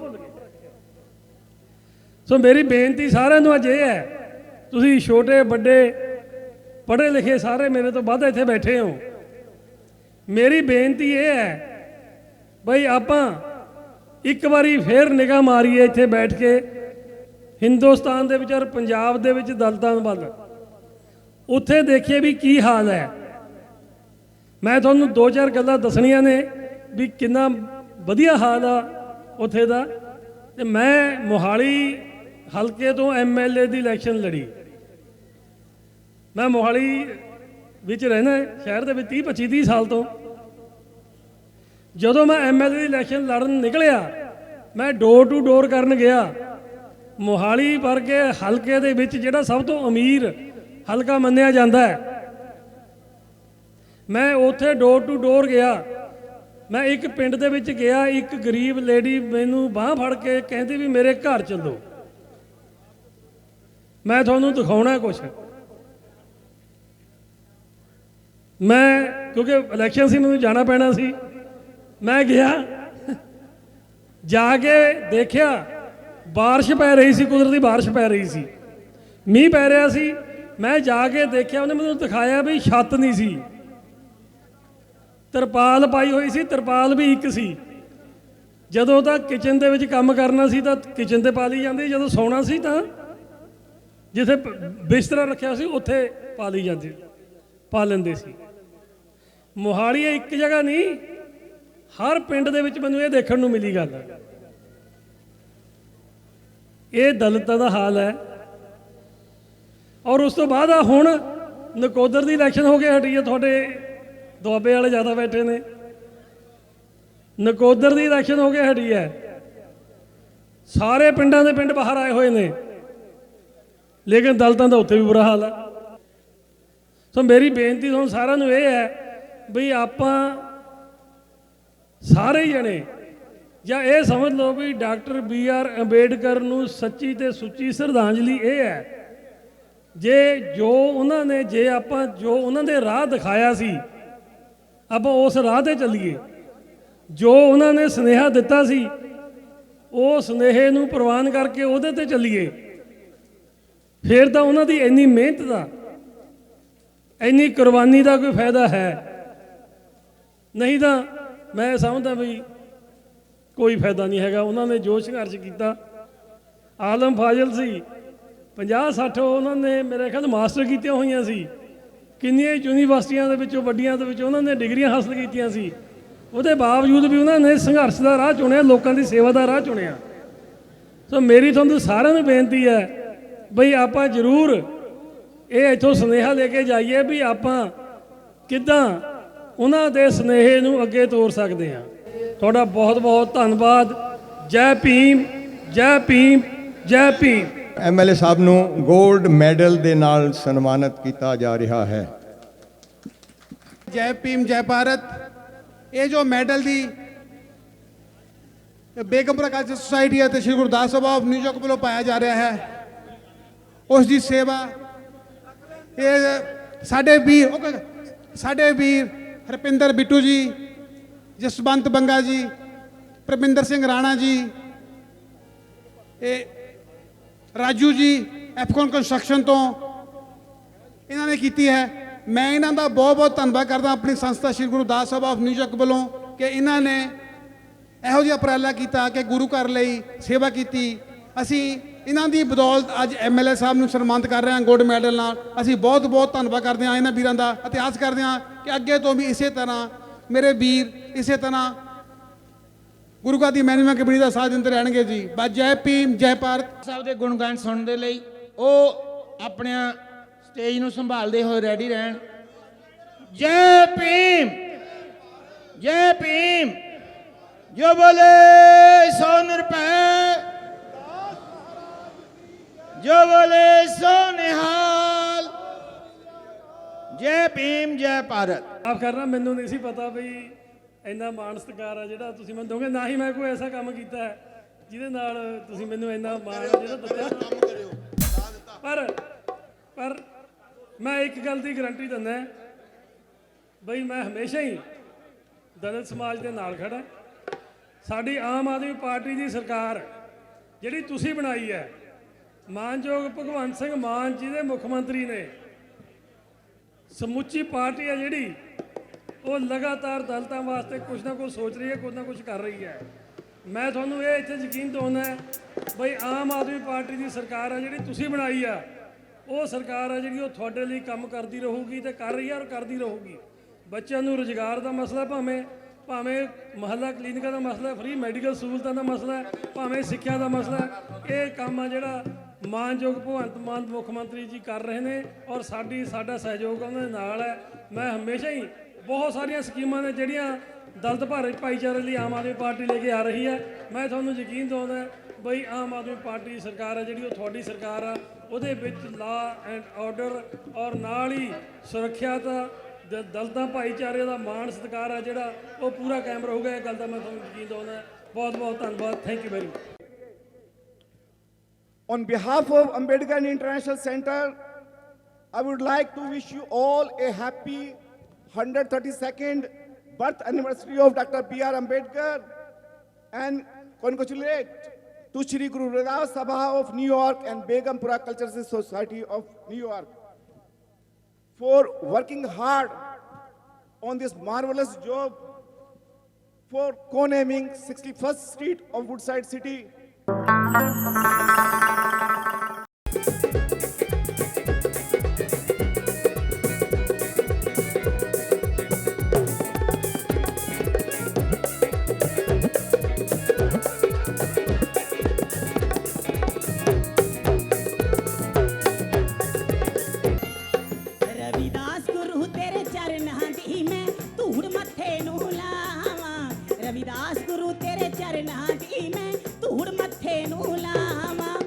ਸੋ ਮੇਰੀ ਬੇਨਤੀ ਸਾਰਿਆਂ ਨੂੰ ਅੱਜ ਇਹ ਹੈ, ਤੁਸੀਂ ਛੋਟੇ ਵੱਡੇ ਪੜ੍ਹੇ ਲਿਖੇ ਸਾਰੇ ਮੇਰੇ ਤੋਂ ਵੱਧ ਇੱਥੇ ਬੈਠੇ ਹੋ, ਮੇਰੀ ਬੇਨਤੀ ਇਹ ਹੈ ਬਈ ਆਪਾਂ ਇੱਕ ਵਾਰੀ ਫੇਰ ਨਿਗਾਹ ਮਾਰੀਏ ਇੱਥੇ ਬੈਠ ਕੇ ਹਿੰਦੁਸਤਾਨ ਦੇ ਵਿੱਚ ਔਰ ਪੰਜਾਬ ਦੇ ਵਿੱਚ ਦਲਿਤਾਂ ਵੱਲ, ਉੱਥੇ ਦੇਖੀਏ ਵੀ ਕੀ ਹਾਲ ਹੈ। ਮੈਂ ਤੁਹਾਨੂੰ 2-4 ਗੱਲਾਂ ਦੱਸਣੀਆਂ ਨੇ ਵੀ ਕਿੰਨਾ ਵਧੀਆ ਹਾਲ ਆ ਉੱਥੇ ਦਾ। ਤੇ ਮੈਂ ਮੋਹਾਲੀ ਹਲਕੇ ਤੋਂ MLA ਦੀ ਇਲੈਕਸ਼ਨ ਲੜੀ। ਮੈਂ ਮੋਹਾਲੀ ਵਿੱਚ ਰਹਿਣਾ ਸ਼ਹਿਰ ਦੇ ਵਿੱਚ 30-25 ਸਾਲ ਤੋਂ। ਜਦੋਂ ਮੈਂ MLA ਦੀ ਇਲੈਕਸ਼ਨ ਲੜਨ ਨਿਕਲਿਆ, ਮੈਂ ਡੋਰ ਟੂ ਡੋਰ ਕਰਨ ਗਿਆ। ਮੋਹਾਲੀ ਵਰਗੇ ਹਲਕੇ ਦੇ ਵਿੱਚ ਜਿਹੜਾ ਸਭ ਤੋਂ ਅਮੀਰ ਹਲਕਾ ਮੰਨਿਆ ਜਾਂਦਾ ਹੈ, ਮੈਂ ਉੱਥੇ ਡੋਰ ਟੂ ਡੋਰ ਗਿਆ। ਮੈਂ ਇੱਕ ਪਿੰਡ ਦੇ ਵਿੱਚ ਗਿਆ, ਇੱਕ ਗਰੀਬ ਲੇਡੀ ਮੈਨੂੰ ਬਾਂਹ ਫੜ ਕੇ ਕਹਿੰਦੀ ਵੀ ਮੇਰੇ ਘਰ ਚੱਲੋ, ਮੈਂ ਤੁਹਾਨੂੰ ਦਿਖਾਉਣਾ ਕੁਛ। ਮੈਂ ਕਿਉਂਕਿ ਇਲੈਕਸ਼ਨ ਸੀ, ਮੈਨੂੰ ਜਾਣਾ ਪੈਣਾ ਸੀ। ਮੈਂ ਗਿਆ, ਜਾ ਕੇ ਦੇਖਿਆ ਬਾਰਿਸ਼ ਪੈ ਰਹੀ ਸੀ, ਕੁਦਰਤੀ ਬਾਰਿਸ਼ ਪੈ ਰਹੀ ਸੀ, ਮੀਂਹ ਪੈ ਰਿਹਾ ਸੀ। ਮੈਂ ਜਾ ਕੇ ਦੇਖਿਆ, ਉਹਨੇ ਮੈਨੂੰ ਦਿਖਾਇਆ ਵੀ ਛੱਤ ਨਹੀਂ ਸੀ, ਤਰਪਾਲ ਪਾਈ ਹੋਈ ਸੀ, ਤਰਪਾਲ ਵੀ ਇੱਕ ਸੀ। ਜਦੋਂ ਤਾਂ ਕਿਚਨ ਦੇ ਵਿੱਚ ਕੰਮ ਕਰਨਾ ਸੀ ਤਾਂ ਕਿਚਨ ਤੇ ਪਾ ਲਈ ਜਾਂਦੀ, ਜਦੋਂ ਸੌਣਾ ਸੀ ਤਾਂ ਜਿੱਥੇ ਬਿਸਤਰਾ ਰੱਖਿਆ ਸੀ ਉੱਥੇ ਪਾ ਲਈ ਜਾਂਦੀ, ਪਾ ਲੈਂਦੇ ਸੀ। ਮੋਹਾਲੀ ਇੱਕ ਜਗ੍ਹਾ ਨਹੀਂ, ਹਰ ਪਿੰਡ ਦੇ ਵਿੱਚ ਮੈਨੂੰ ਇਹ ਦੇਖਣ ਨੂੰ ਮਿਲੀ ਗੱਲ। ਇਹ ਦਲਿਤਾਂ ਦਾ ਹਾਲ ਹੈ। ਔਰ ਉਸ ਤੋਂ ਬਾਅਦ ਆ ਹੁਣ ਨਕੋਦਰ ਦੀ ਇਲੈਕਸ਼ਨ ਹੋ ਕੇ ਹਟੀ ਹੈ। ਤੁਹਾਡੇ ਦੁਆਬੇ ਵਾਲੇ ਜ਼ਿਆਦਾ ਬੈਠੇ ਨੇ। ਨਕੋਦਰ ਦੀ ਇਲੈਕਸ਼ਨ ਹੋ ਕੇ ਹਟੀ ਹੈ, ਸਾਰੇ ਪਿੰਡਾਂ ਦੇ ਪਿੰਡ ਬਾਹਰ ਆਏ ਹੋਏ ਨੇ, ਲੇਕਿਨ ਦਲਿਤਾਂ ਦਾ ਉੱਥੇ ਵੀ ਬੁਰਾ ਹਾਲ ਹੈ। ਸੋ ਮੇਰੀ ਬੇਨਤੀ ਤੁਹਾਨੂੰ ਸਾਰਿਆਂ ਨੂੰ ਇਹ ਹੈ ਵੀ ਆਪਾਂ ਸਾਰੇ ਜਣੇ ਜਾਂ ਇਹ ਸਮਝ ਲਓ ਵੀ ਡਾਕਟਰ BR ਅੰਬੇਡਕਰ ਨੂੰ ਸੱਚੀ ਤੇ ਸੁੱਚੀ ਸ਼ਰਧਾਂਜਲੀ ਇਹ ਹੈ, ਜੇ ਜੋ ਉਹਨਾਂ ਨੇ, ਜੇ ਆਪਾਂ ਜੋ ਉਹਨਾਂ ਦੇ ਰਾਹ ਦਿਖਾਇਆ ਸੀ ਆਪਾਂ ਉਸ ਰਾਹ ਤੇ ਚੱਲੀਏ। ਜੋ ਉਹਨਾਂ ਨੇ ਸੁਨੇਹਾ ਦਿੱਤਾ ਸੀ ਉਹ ਸੁਨੇਹੇ ਨੂੰ ਪ੍ਰਵਾਨ ਕਰਕੇ ਉਹਦੇ ਤੇ ਚੱਲੀਏ। ਫਿਰ ਤਾਂ ਉਹਨਾਂ ਦੀ ਇੰਨੀ ਮਿਹਨਤ ਦਾ, ਇੰਨੀ ਕੁਰਬਾਨੀ ਦਾ ਕੋਈ ਫਾਇਦਾ ਹੈ। ਨਹੀਂ ਤਾਂ ਮੈਂ ਸਮਝਦਾ ਵੀ ਕੋਈ ਫਾਇਦਾ ਨਹੀਂ ਹੈਗਾ। ਉਹਨਾਂ ਨੇ ਜੋ ਸੰਘਰਸ਼ ਕੀਤਾ, ਆਲਮ ਫਾਜ਼ਲ ਸੀ 50-60 ਉਹਨਾਂ ਨੇ ਮੇਰੇ ਖਿਆਲ ਮਾਸਟਰ ਕੀਤੀਆਂ ਹੋਈਆਂ ਸੀ। ਕਿੰਨੀਆਂ ਯੂਨੀਵਰਸਿਟੀਆਂ ਦੇ ਵਿੱਚੋਂ, ਵੱਡੀਆਂ ਦੇ ਵਿੱਚੋਂ ਉਹਨਾਂ ਨੇ ਡਿਗਰੀਆਂ ਹਾਸਲ ਕੀਤੀਆਂ ਸੀ। ਉਹਦੇ ਬਾਵਜੂਦ ਵੀ ਉਹਨਾਂ ਨੇ ਸੰਘਰਸ਼ ਦਾ ਰਾਹ ਚੁਣਿਆ, ਲੋਕਾਂ ਦੀ ਸੇਵਾ ਦਾ ਰਾਹ ਚੁਣਿਆ। ਸੋ ਮੇਰੀ ਤੁਹਾਨੂੰ ਸਾਰਿਆਂ ਨੂੰ ਬੇਨਤੀ ਹੈ ਬਈ ਆਪਾਂ ਜ਼ਰੂਰ ਇਹ ਇੱਥੋਂ ਸੁਨੇਹਾ ਲੈ ਕੇ ਜਾਈਏ ਵੀ ਆਪਾਂ ਕਿੱਦਾਂ ਉਹਨਾਂ ਦੇ ਸੁਨੇਹੇ ਨੂੰ ਅੱਗੇ ਤੋਰ ਸਕਦੇ ਹਾਂ। ਤੁਹਾਡਾ ਬਹੁਤ ਬਹੁਤ ਧੰਨਵਾਦ। ਜੈ ਭੀਮ, ਜੈ ਭੀਮ, ਜੈ ਭੀਮ। ਐਮਐਲਏ ਸਾਹਿਬ ਨੂੰ 골ਡ ਮੈਡਲ ਦੇ ਨਾਲ ਸਨਮਾਨਿਤ ਕੀਤਾ ਜਾ ਰਿਹਾ ਹੈ। ਜੈ ਭੀਮ ਜੈ ਭਾਰਤ। ਇਹ ਜੋ ਮੈਡਲ ਦੀ ਬੇਗਮਪੁਰਾ ਕਲਚਰ ਸੁਸਾਇਟੀ ਅਤੇ ਸ਼੍ਰੀ ਗੁਰਦਾਸ ਸਭਾ ਆਫ ਨਿਊਯਾਰਕ ਵੱਲੋਂ ਪਾਇਆ ਜਾ ਰਿਹਾ ਹੈ, ਉਸ ਦੀ ਸੇਵਾ ਇਹ ਸਾਡੇ ਵੀਰ ਹਰਪਿੰਦਰ ਬਿੱਟੂ ਜੀ, ਜਸਵੰਤ ਬੰਗਾ ਜੀ, ਪ੍ਰਮਿੰਦਰ ਸਿੰਘ ਰਾਣਾ ਜੀ, ਇਹ ਰਾਜੂ ਜੀ ਐਫਕੋਨ ਕੰਸਟਰਕਸ਼ਨ ਤੋਂ ਇਹਨਾਂ ਨੇ ਕੀਤੀ ਹੈ। ਮੈਂ ਇਹਨਾਂ ਦਾ ਬਹੁਤ ਬਹੁਤ ਧੰਨਵਾਦ ਕਰਦਾ ਆਪਣੀ ਸੰਸਥਾ ਸ਼੍ਰੀ ਗੁਰਦਾਸ ਸਭਾ ਆਫ ਨਿਊਯਾਰਕ ਵੱਲੋਂ ਕਿ ਇਹਨਾਂ ਨੇ ਇਹੋ ਜਿਹਾ ਉਪਰਾਲਾ ਕੀਤਾ ਕਿ ਗੁਰੂ ਘਰ ਲਈ ਸੇਵਾ ਕੀਤੀ। ਅਸੀਂ ਇਹਨਾਂ ਦੀ ਬਦੌਲਤ ਅੱਜ ਐਮਐਲਏ ਸਾਹਿਬ ਨੂੰ ਸਨਮਾਨਿਤ ਕਰ ਰਹੇ ਹਾਂ 골ਡ ਮੈਡਲ ਨਾਲ। ਅਸੀਂ ਬਹੁਤ ਬਹੁਤ ਧੰਨਵਾਦ ਕਰਦੇ ਹਾਂ ਇਹਨਾਂ ਵੀਰਾਂ ਦਾ ਅਤੇ ਆਸ ਕਰਦੇ ਹਾਂ ਕਿ ਅੱਗੇ ਤੋਂ ਵੀ ਇਸੇ ਤਰ੍ਹਾਂ ਮੇਰੇ ਵੀਰ ਇਸੇ ਤਰ੍ਹਾਂ ਗੁਰੂ ਘਰ ਦੀ ਮੈਨੇਜਮੈਂਟ ਕਮੇਟੀ ਦਾ ਸਾਥ ਦਿੰਦੇ ਰਹਿਣਗੇ ਜੀ। ਬਸ ਜੈ ਭੀਮ ਜੈ ਭਾਰਤ। ਸਾਹਿਬ ਦੇ ਗੁਣਗਾਨ ਸੁਣਨ ਦੇ ਲਈ ਉਹ ਆਪਣੇ ਸਟੇਜ ਨੂੰ ਸੰਭਾਲਦੇ ਹੋਏ ਰੈਡੀ ਰਹਿਣ। ਜੈ ਭੀਮ, ਜੈ ਭੀਮ। ਜੋ ਬੋਲੇ ਸੋ ਨਿਰਭੈ, ਜੋ ਬੋਲੇ ਸੋ ਨਿਹਾਲ। ਜੈ ਭੀਮ ਜੈ ਭਾਰਤ। ਆਪ ਕਰਨਾ ਮੈਨੂੰ ਨਹੀਂ ਸੀ ਪਤਾ ਵੀ ਇੰਨਾ ਮਾਣ ਸਤਿਕਾਰ ਆ ਜਿਹੜਾ ਤੁਸੀਂ ਮੈਨੂੰ ਦੋਗੇ। ਨਾ ਹੀ ਮੈਂ ਕੋਈ ਐਸਾ ਕੰਮ ਕੀਤਾ ਹੈ ਜਿਹਦੇ ਨਾਲ ਤੁਸੀਂ ਮੈਨੂੰ ਇੰਨਾ ਮਾਣ ਜਿਹੜਾ ਦਿੱਤਾ। ਪਰ ਮੈਂ ਇੱਕ ਗੱਲ ਦੀ ਗਰੰਟੀ ਦਿੰਦਾ ਬਈ ਮੈਂ ਹਮੇਸ਼ਾ ਹੀ ਦਲਿਤ ਸਮਾਜ ਦੇ ਨਾਲ ਖੜਾ। ਸਾਡੀ ਆਮ ਆਦਮੀ ਪਾਰਟੀ ਦੀ ਸਰਕਾਰ ਜਿਹੜੀ ਤੁਸੀਂ ਬਣਾਈ ਹੈ, ਮਾਨਯੋਗ ਭਗਵੰਤ ਸਿੰਘ ਮਾਨ ਜੀ ਦੇ ਮੁੱਖ ਮੰਤਰੀ ਨੇ, ਸਮੁੱਚੀ ਪਾਰਟੀ ਹੈ ਜਿਹੜੀ ਉਹ ਲਗਾਤਾਰ ਦਲਿਤਾਂ ਵਾਸਤੇ ਕੁਝ ਨਾ ਕੁਝ ਸੋਚ ਰਹੀ ਹੈ, ਕੁਝ ਨਾ ਕੁਝ ਕਰ ਰਹੀ ਹੈ। ਮੈਂ ਤੁਹਾਨੂੰ ਇਹ ਇੱਥੇ ਯਕੀਨ ਦਿਵਾਉਂਦਾ ਬਈ ਆਮ ਆਦਮੀ ਪਾਰਟੀ ਦੀ ਸਰਕਾਰ ਹੈ ਜਿਹੜੀ ਤੁਸੀਂ ਬਣਾਈ ਆ, ਉਹ ਸਰਕਾਰ ਹੈ ਜਿਹੜੀ ਉਹ ਤੁਹਾਡੇ ਲਈ ਕੰਮ ਕਰਦੀ ਰਹੂਗੀ ਤੇ ਕਰ ਰਹੀ ਹੈ ਔਰ ਕਰਦੀ ਰਹੂਗੀ। ਬੱਚਿਆਂ ਨੂੰ ਰੁਜ਼ਗਾਰ ਦਾ ਮਸਲਾ, ਭਾਵੇਂ ਮੁਹੱਲਾ ਕਲੀਨਿਕਾਂ ਦਾ ਮਸਲਾ, ਫ੍ਰੀ ਮੈਡੀਕਲ ਸਹੂਲਤਾਂ ਦਾ ਮਸਲਾ, ਭਾਵੇਂ ਸਿੱਖਿਆ ਦਾ ਮਸਲਾ, ਇਹ ਕੰਮ ਆ ਜਿਹੜਾ ਮਾਨਯੋਗ ਭਗਵੰਤ ਮਾਨ ਮੁੱਖ ਮੰਤਰੀ ਜੀ ਕਰ ਰਹੇ ਨੇ ਔਰ ਸਾਡਾ ਸਹਿਯੋਗ ਉਹਨਾਂ ਦੇ ਨਾਲ ਹੈ। ਮੈਂ ਹਮੇਸ਼ਾ ਹੀ ਬਹੁਤ ਸਾਰੀਆਂ ਸਕੀਮਾਂ ਨੇ ਜਿਹੜੀਆਂ ਦਲਿਤ ਭਾਈਚਾਰੇ ਲਈ ਆਮ ਆਦਮੀ ਪਾਰਟੀ ਲੈ ਕੇ ਆ ਰਹੀ ਹੈ। ਮੈਂ ਤੁਹਾਨੂੰ ਯਕੀਨ ਦਿਵਾਉਂਦਾ ਬਈ ਆਮ ਆਦਮੀ ਪਾਰਟੀ ਦੀ ਸਰਕਾਰ ਹੈ ਜਿਹੜੀ ਉਹ ਤੁਹਾਡੀ ਸਰਕਾਰ ਆ, ਉਹਦੇ ਵਿੱਚ ਲਾ ਐਂਡ ਆਰਡਰ ਔਰ ਨਾਲ ਹੀ ਸੁਰੱਖਿਆ ਦਾ ਦਲਿਤਾਂ ਭਾਈਚਾਰੇ ਦਾ ਮਾਣ ਸਤਿਕਾਰ ਆ ਜਿਹੜਾ ਉਹ ਪੂਰਾ ਕਾਇਮ ਰਹੂਗਾ। ਇਹ ਗੱਲ ਦਾ ਮੈਂ ਤੁਹਾਨੂੰ ਯਕੀਨ ਦਿਵਾਉਂਦਾ। ਬਹੁਤ ਬਹੁਤ ਧੰਨਵਾਦ। Thank you very much. On behalf of Ambedkar International Center, I would like to wish you all a happy 132nd birth anniversary of Dr. B.R. Ambedkar and congratulate to Shri Guru Ravidas Sabha of New York and Begumpura Cultural Society of New York for working hard on this marvelous job for co-naming 61st Street of Woodside City. Ravidas गुरु तेरे चरनां दी मैं धूड़ मत्थे नूं लावां। रविदास गुरु तेरे चरनां दी मैं धूड़ मत्थे नूं लावां।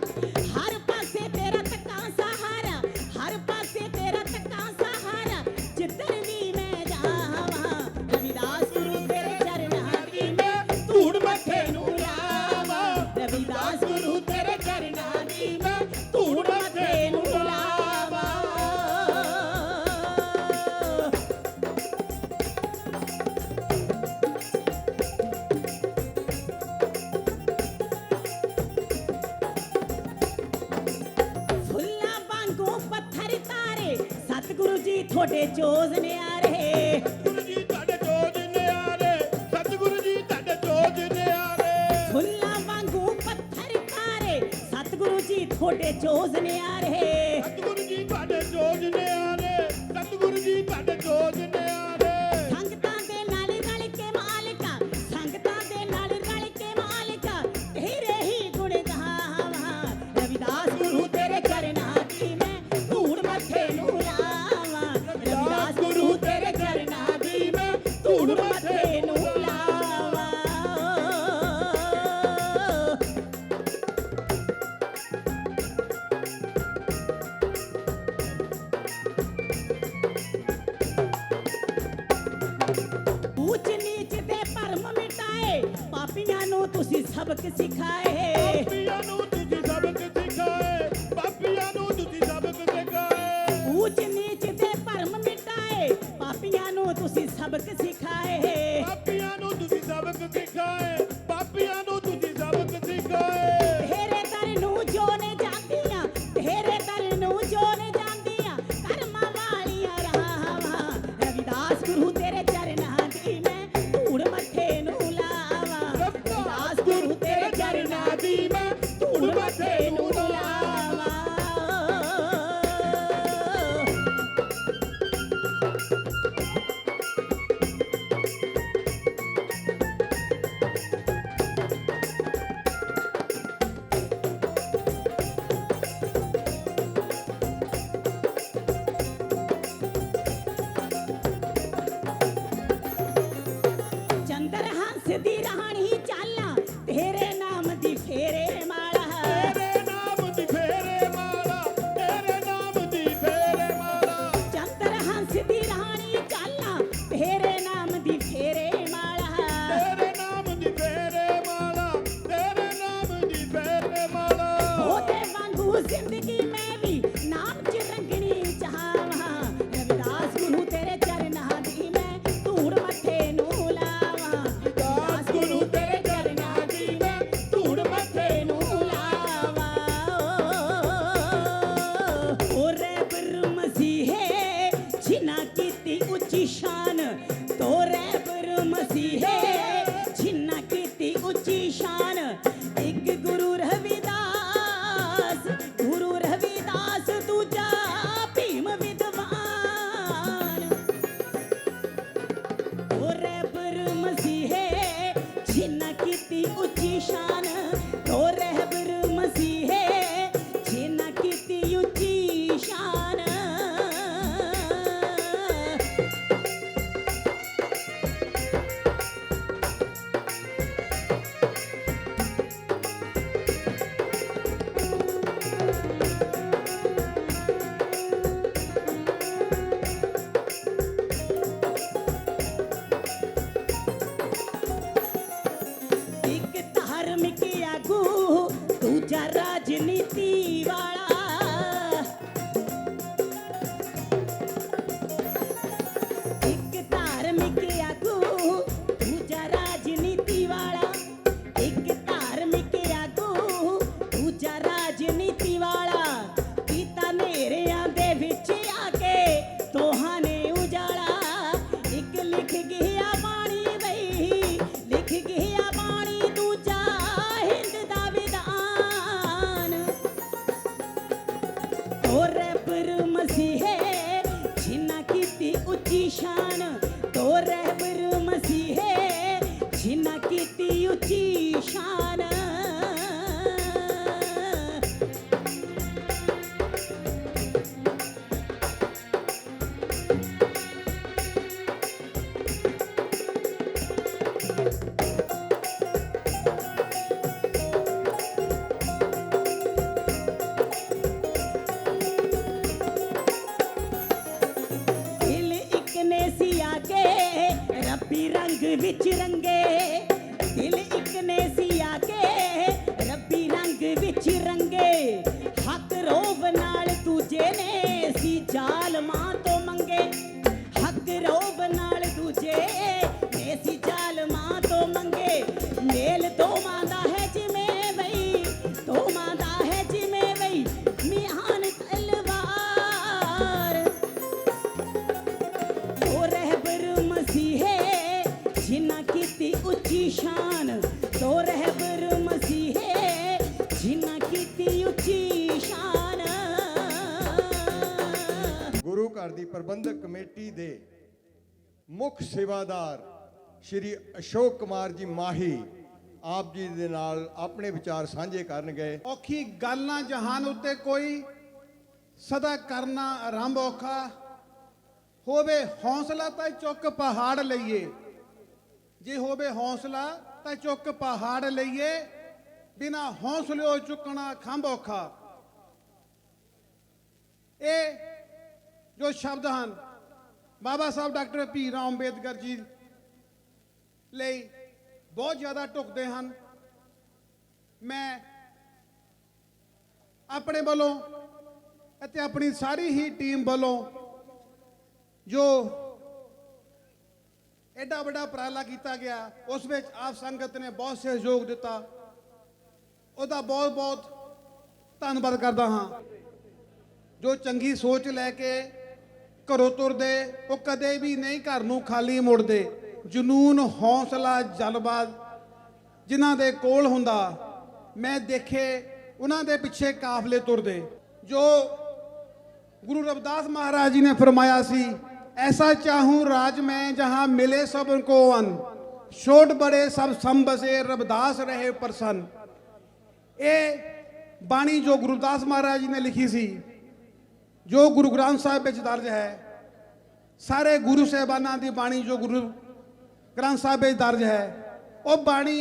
ਜੀ ਤੁਹਾਡੇ ਚੋਜ਼ ਨਿਆਰੇ ਸਤਿਗੁਰੂ ਜੀ ਤੁਹਾਡੇ ਚੋਜ ਨਿਆਰੇ ਸਤਿਗੁਰੂ ਜੀ ਤੁਹਾਡੇ ਚੋਜ ਨਿਆਰੇ ਫੁੱਲਾਂ ਵਾਂਗੂ ਪੱਥਰ ਕਾਰੇ ਸਤਿਗੁਰੂ ਜੀ ਤੁਹਾਡੇ ਚੋਜ਼ ਨਿਆਰੇ ਸਤਿਗੁਰੂ ਜੀ ਤੁਹਾਡੇ ਚੋਜ ਨਿਆਰੇ ਸਤਿਗੁਰੂ ਜੀ ਤੁਹਾਡੇ ਚੋਜ ਨਿਆਰੇ ਸੰਗਤਾਂ ਦੇ ਨਾਲ ਰਲ ਕੇ ਮਾਲਕਾ ਸੰਗਤਾਂ ਦੇ ਨਾਲ ਰਲ ਕੇ ਮਾਲਕਾ ਤੇਰੇ ਹੀ ਗੁਣ ਗਾਵਾਂ ਰਵਿਦਾਸ ਗੁਰੂ ਤੇਰੇ ਚਰਨਾਂ ਦੀ ਮੈਂ ਧੂੜ ਮੱਥੇ ਨੂੰ ਲਾਵਾਂ ਰਵਿਦਾਸ ਗੁਰੂ ਤੇਰੇ ਚਰਨਾਂ ਦੀ ਮੈਂ ਧੂੜ ਮੱਥੇ ਨੂੰ ਲਾਵਾਂ ਊਚ ਨੀਚ ਦੇ ਭਰਮ ਮਿਟਾਏ ਪਾਪੀਆਂ ਨੂੰ ਤੁਸੀਂ ਸਬਕ ਸਿਖਾਏ ਪਾਪੀਆਂ ਨੂੰ ਤੁਸੀਂ ਸਬਕ ਸਿਖਾਏ ਪਾਪੀਆਂ ਨੂੰ ਤੁਸੀਂ ਸਬਕ ਸਿਖਾਏ ਊਚ ਨੀਚ ਦੇ ਭਰਮ ਮਿਟਾਏ ਪਾਪੀਆਂ ਨੂੰ ਤੁਸੀਂ ਸਬਕ ਸਿਖਾਏ ਪਾਪੀਆਂ ਨੂੰ ਤੁਸੀਂ ਸਬਕ ਸਿਖਾਏ ਪਾਪੀਆਂ ਨੂੰ ਤੁਸੀਂ ਸਬਕ ਸਿਖਾਏ ਤੇਰੇ ਦਰ ਨੂੰ ਜੋ ਨੇ ਜਾਂਦੀਆਂ ਤੇਰੇ ਦਰ ਨੂੰ ਜੋ ਨੇ ਜਾਂਦੀਆਂ ਕਰਮਾਂ ਵਾਲੀਆਂ ਰਾਹਾਂ ਰਵਿਦਾਸ ਗੁਰੂ ਤੇਰੇ ਚਰਨਾਂ ਦੀ ਮੈਂ ਧੂੜ ਮੱਥੇ ਨੂੰ ਲਾਵਾਂ ਰਵਿਦਾਸ ਗੁਰੂ ਤੇਰੇ ਚਰਨਾਂ ਦੀ ਮੈਂ ਧੂੜ ਮੱਥੇ ਨੂੰ ਲਾਵਾਂ ਚੰਦਰ ਹੰਸ ਦੀ ਰਾਣੀ ਚਾਲਾਂ ਤੇਰੇ ਨਾਮ ਦੀ ਫੇਰੇ ਮਾਲਾ ਤੇਰੇ ਨਾਮ ਦੀ ਫੇਰੇ ਮਾਲਾ ਤੇਰੇ ਨਾਮ ਦੀ ਫੇਰੇ ਮਾਲਾ ਚੰਦਰ ਹੰਸ ਦੀ ਰਾਣੀ ਚਾਲਾਂ ਤੇਰੇ ਨਾਮ ਦੀ ਫੇਰੇ ਮਾਲਾ ਤੇਰੇ ਨਾਮ ਦੀ ਫੇਰੇ ਮਾਲਾ ਤੇਰੇ ਨਾਮ ਦੀ ਫੇਰੇ ਮਾਲਾ ਉਹਦੇ ਵਾਂਗੂ ਜ਼ਿੰਦਗੀ ਮੈਂ ਵੀ ਨਾਮ ਚ ਰੰਗਣੀ ਚਾਹਾਂ ਰਵਿਦਾਸ ਗੁਰੂ ਤੇਰੇ ਚਰਨਾਂ ਦੀ ਮੈਂ ਧੂੜ ਮੱਥੇ ਨੂੰ ਲਾਵਾਂ ਰਵਿਦਾਸ ਗੁਰੂ ਤੇਰੇ ਚਰਨਾਂ ਦੀ ਮੈਂ ਧੂੜ ਮੱਥੇ ਨੂੰ ਲਾਵਾਂ ਓ ਰਹਿਬਰ ਮਸੀਹੇ ਜਿਨ੍ਹਾਂ ਕੀਤੀ ਉੱਚੀ ਸ਼ਾਨ ਤੋ ਰਹਿਬਰ ਮਸੀਹੇ ਜਿਨ੍ਹਾਂ ਕੀਤੀ ਉੱਚੀ ਸ਼ਾਨ ਇੱਕ ਗੁਰੂ ਰਵਿਦਾਸ ਦੂਜਾ ਭੀਮ ਵਿਦਵਾਨ ਓ ਰਹਿਬਰ ਮਸੀਹੇ ਜਿਨ੍ਹਾਂ ਕੀਤੀ ਉੱਚੀ ਸ਼ਾਨ ਓ ਰਹਿਬਰ ਮਸੀਹੇ ਜਿਨ੍ਹਾਂ ਕੀਤੀ ਉੱਚੀ ਸ਼ਾਨ ਇੱਕ ਧਾਰਮਿਕ ਆਗੂ ਦੂਜਾ ਰਾਜਨੀਤੀ ਵਾਲਾ ਇੱਕ ਧਾਰਮਿਕ ਆਗੂ ਦੂਜਾ ਰਾਜਨੀਤੀ ਵਾਲਾ ਇੱਕ ਧਾਰਮਿਕ ਆਗੂ ਦੂਜਾ ਰਾਜਨੀਤੀ ਵਾਲਾ ਕੀਤਾ ਨੇਰਿਆਂ ਦੇ ਵਿੱਚ ਆ ਕੇ ਦੋਹਾਂ ਨੇ ਉਜਾਲਾ ਇੱਕ ਲਿਖ ਗਿਆ ਬਾਣੀ ਬਈ ਲਿਖ ਗਿਆ ਬਾਣੀ ਦੂਜਾ ਹਿੰਦ ਦਾ ਵਿਧਾਨ ਓ ਰਹਿਬਰ ਮਸੀਹੇ ਜਿਨ੍ਹਾਂ ਕੀਤੀ ਉੱਚੀ ਸ਼ਾਨ ਓ ਰਹਿਬਰ ਮਸੀਹੇ ਜਿਨ੍ਹਾਂ ਕੀਤੀ ਉੱਚੀ ਸ਼ਾਨ ਦਿਲ ਇੱਕ ਨੇ ਸੀ ਆਗੇ ਰੱਬੀ ਰੰਗ ਵਿੱਚ ਰੰਗੇ ਦਿਲ ਇੱਕ ਨੇ ਸੀ ਆਗੇ ਰੱਬੀ ਰੰਗ ਵਿੱਚ ਰੰਗੇ ਹੱਕ ਰੋਬ ਨਾਲ ਦੂਜੇ ਨੇ ਸੀ ਜ਼ਾਲਮਾਂ ਤੋਂ ਮੰਗੇ ਹੱਕ ਰੋਬ ਨਾਲ ਦੂਜੇ ਨੇ ਸੀ ਜ਼ਾਲਮਾਂ ਤੋਂ ਮੰਗੇ ਮੇਲ ਦੋਵਾਂ ਦਾ ਹੈ ਜਿਵੇਂ ਬਈ ਦੋਵਾਂ ਦਾ ਹੈ ਜਿਵੇਂ ਬਈ ਮਿਆਨ ਤਲਵਾਰ ਕੀਤੀ ਉੱਚੀ ਸ਼ਾਨ ਗੁਰੂ ਘਰ ਦੀ ਪ੍ਰਬੰਧਕ ਕਮੇਟੀ ਦੇ ਮੁੱਖ ਸੇਵਾਦਾਰ ਸ਼੍ਰੀ ਅਸ਼ੋਕ ਕੁਮਾਰ ਜੀ ਮਾਹੀ ਆਪ ਜੀ ਦੇ ਨਾਲ ਆਪਣੇ ਵਿਚਾਰ ਸਾਂਝੇ ਕਰਨਗੇ। ਔਖੀ ਗੱਲ ਨਾ ਜਹਾਨ ਉੱਤੇ ਕੋਈ, ਸਦਾ ਕਰਨਾ ਆਰੰਭ ਔਖਾ, ਹੋਵੇ ਹੌਸਲਾ ਤਾਂ ਚੁੱਕ ਪਹਾੜ ਲਈਏ, ਜੇ ਹੋਵੇ ਹੌਸਲਾ ਤਾਂ ਚੁੱਕ ਪਹਾੜ ਲਈਏ, ਬਿਨਾ ਹੌਸਲਿਓ ਚੁੱਕਣਾ ਖੰਭ ਔਖਾ। ਇਹ ਜੋ ਸ਼ਬਦ ਹਨ ਬਾਬਾ ਸਾਹਿਬ ਡਾਕਟਰ ਭੀ ਰਾਮ ਅੰਬੇਦਕਰ ਜੀ ਲਈ ਬਹੁਤ ਜ਼ਿਆਦਾ ਢੁਕਦੇ ਹਨ। ਮੈਂ ਆਪਣੇ ਵੱਲੋਂ ਅਤੇ ਆਪਣੀ ਸਾਰੀ ਹੀ ਟੀਮ ਵੱਲੋਂ ਜੋ ਐਡਾ ਵੱਡਾ ਉਪਰਾਲਾ ਕੀਤਾ ਗਿਆ, ਉਸ ਵਿੱਚ ਆਪ ਸੰਗਤ ਨੇ ਬਹੁਤ ਸਹਿਯੋਗ ਦਿੱਤਾ, ਉਹਦਾ ਬਹੁਤ ਬਹੁਤ ਧੰਨਵਾਦ ਕਰਦਾ ਹਾਂ। ਜੋ ਚੰਗੀ ਸੋਚ ਲੈ ਕੇ ਘਰੋਂ ਤੁਰਦੇ, ਉਹ ਕਦੇ ਵੀ ਨਹੀਂ ਘਰ ਨੂੰ ਖਾਲੀ ਮੁੜਦੇ। ਜਨੂਨ, ਹੌਸਲਾ, ਜਜ਼ਬਾ ਜਿਨ੍ਹਾਂ ਦੇ ਕੋਲ ਹੁੰਦਾ, ਮੈਂ ਦੇਖੇ ਉਹਨਾਂ ਦੇ ਪਿੱਛੇ ਕਾਫਲੇ ਤੁਰਦੇ। ਜੋ ਗੁਰੂ रविदास महाराज जी ने फरमाया सी, ऐसा चाहूं राज में जहां मिले सब को अन, छोट बड़े सब सम बसे रविदास रहे प्रसन्न। ये बाणी जो गुरु रविदास महाराज जी ने लिखी सी, जो गुरु ग्रंथ साहिब विच दर्ज है, सारे गुरु साहिबाना दी बाणी जो गुरु ग्रंथ साहिब विच दर्ज है, वो बाणी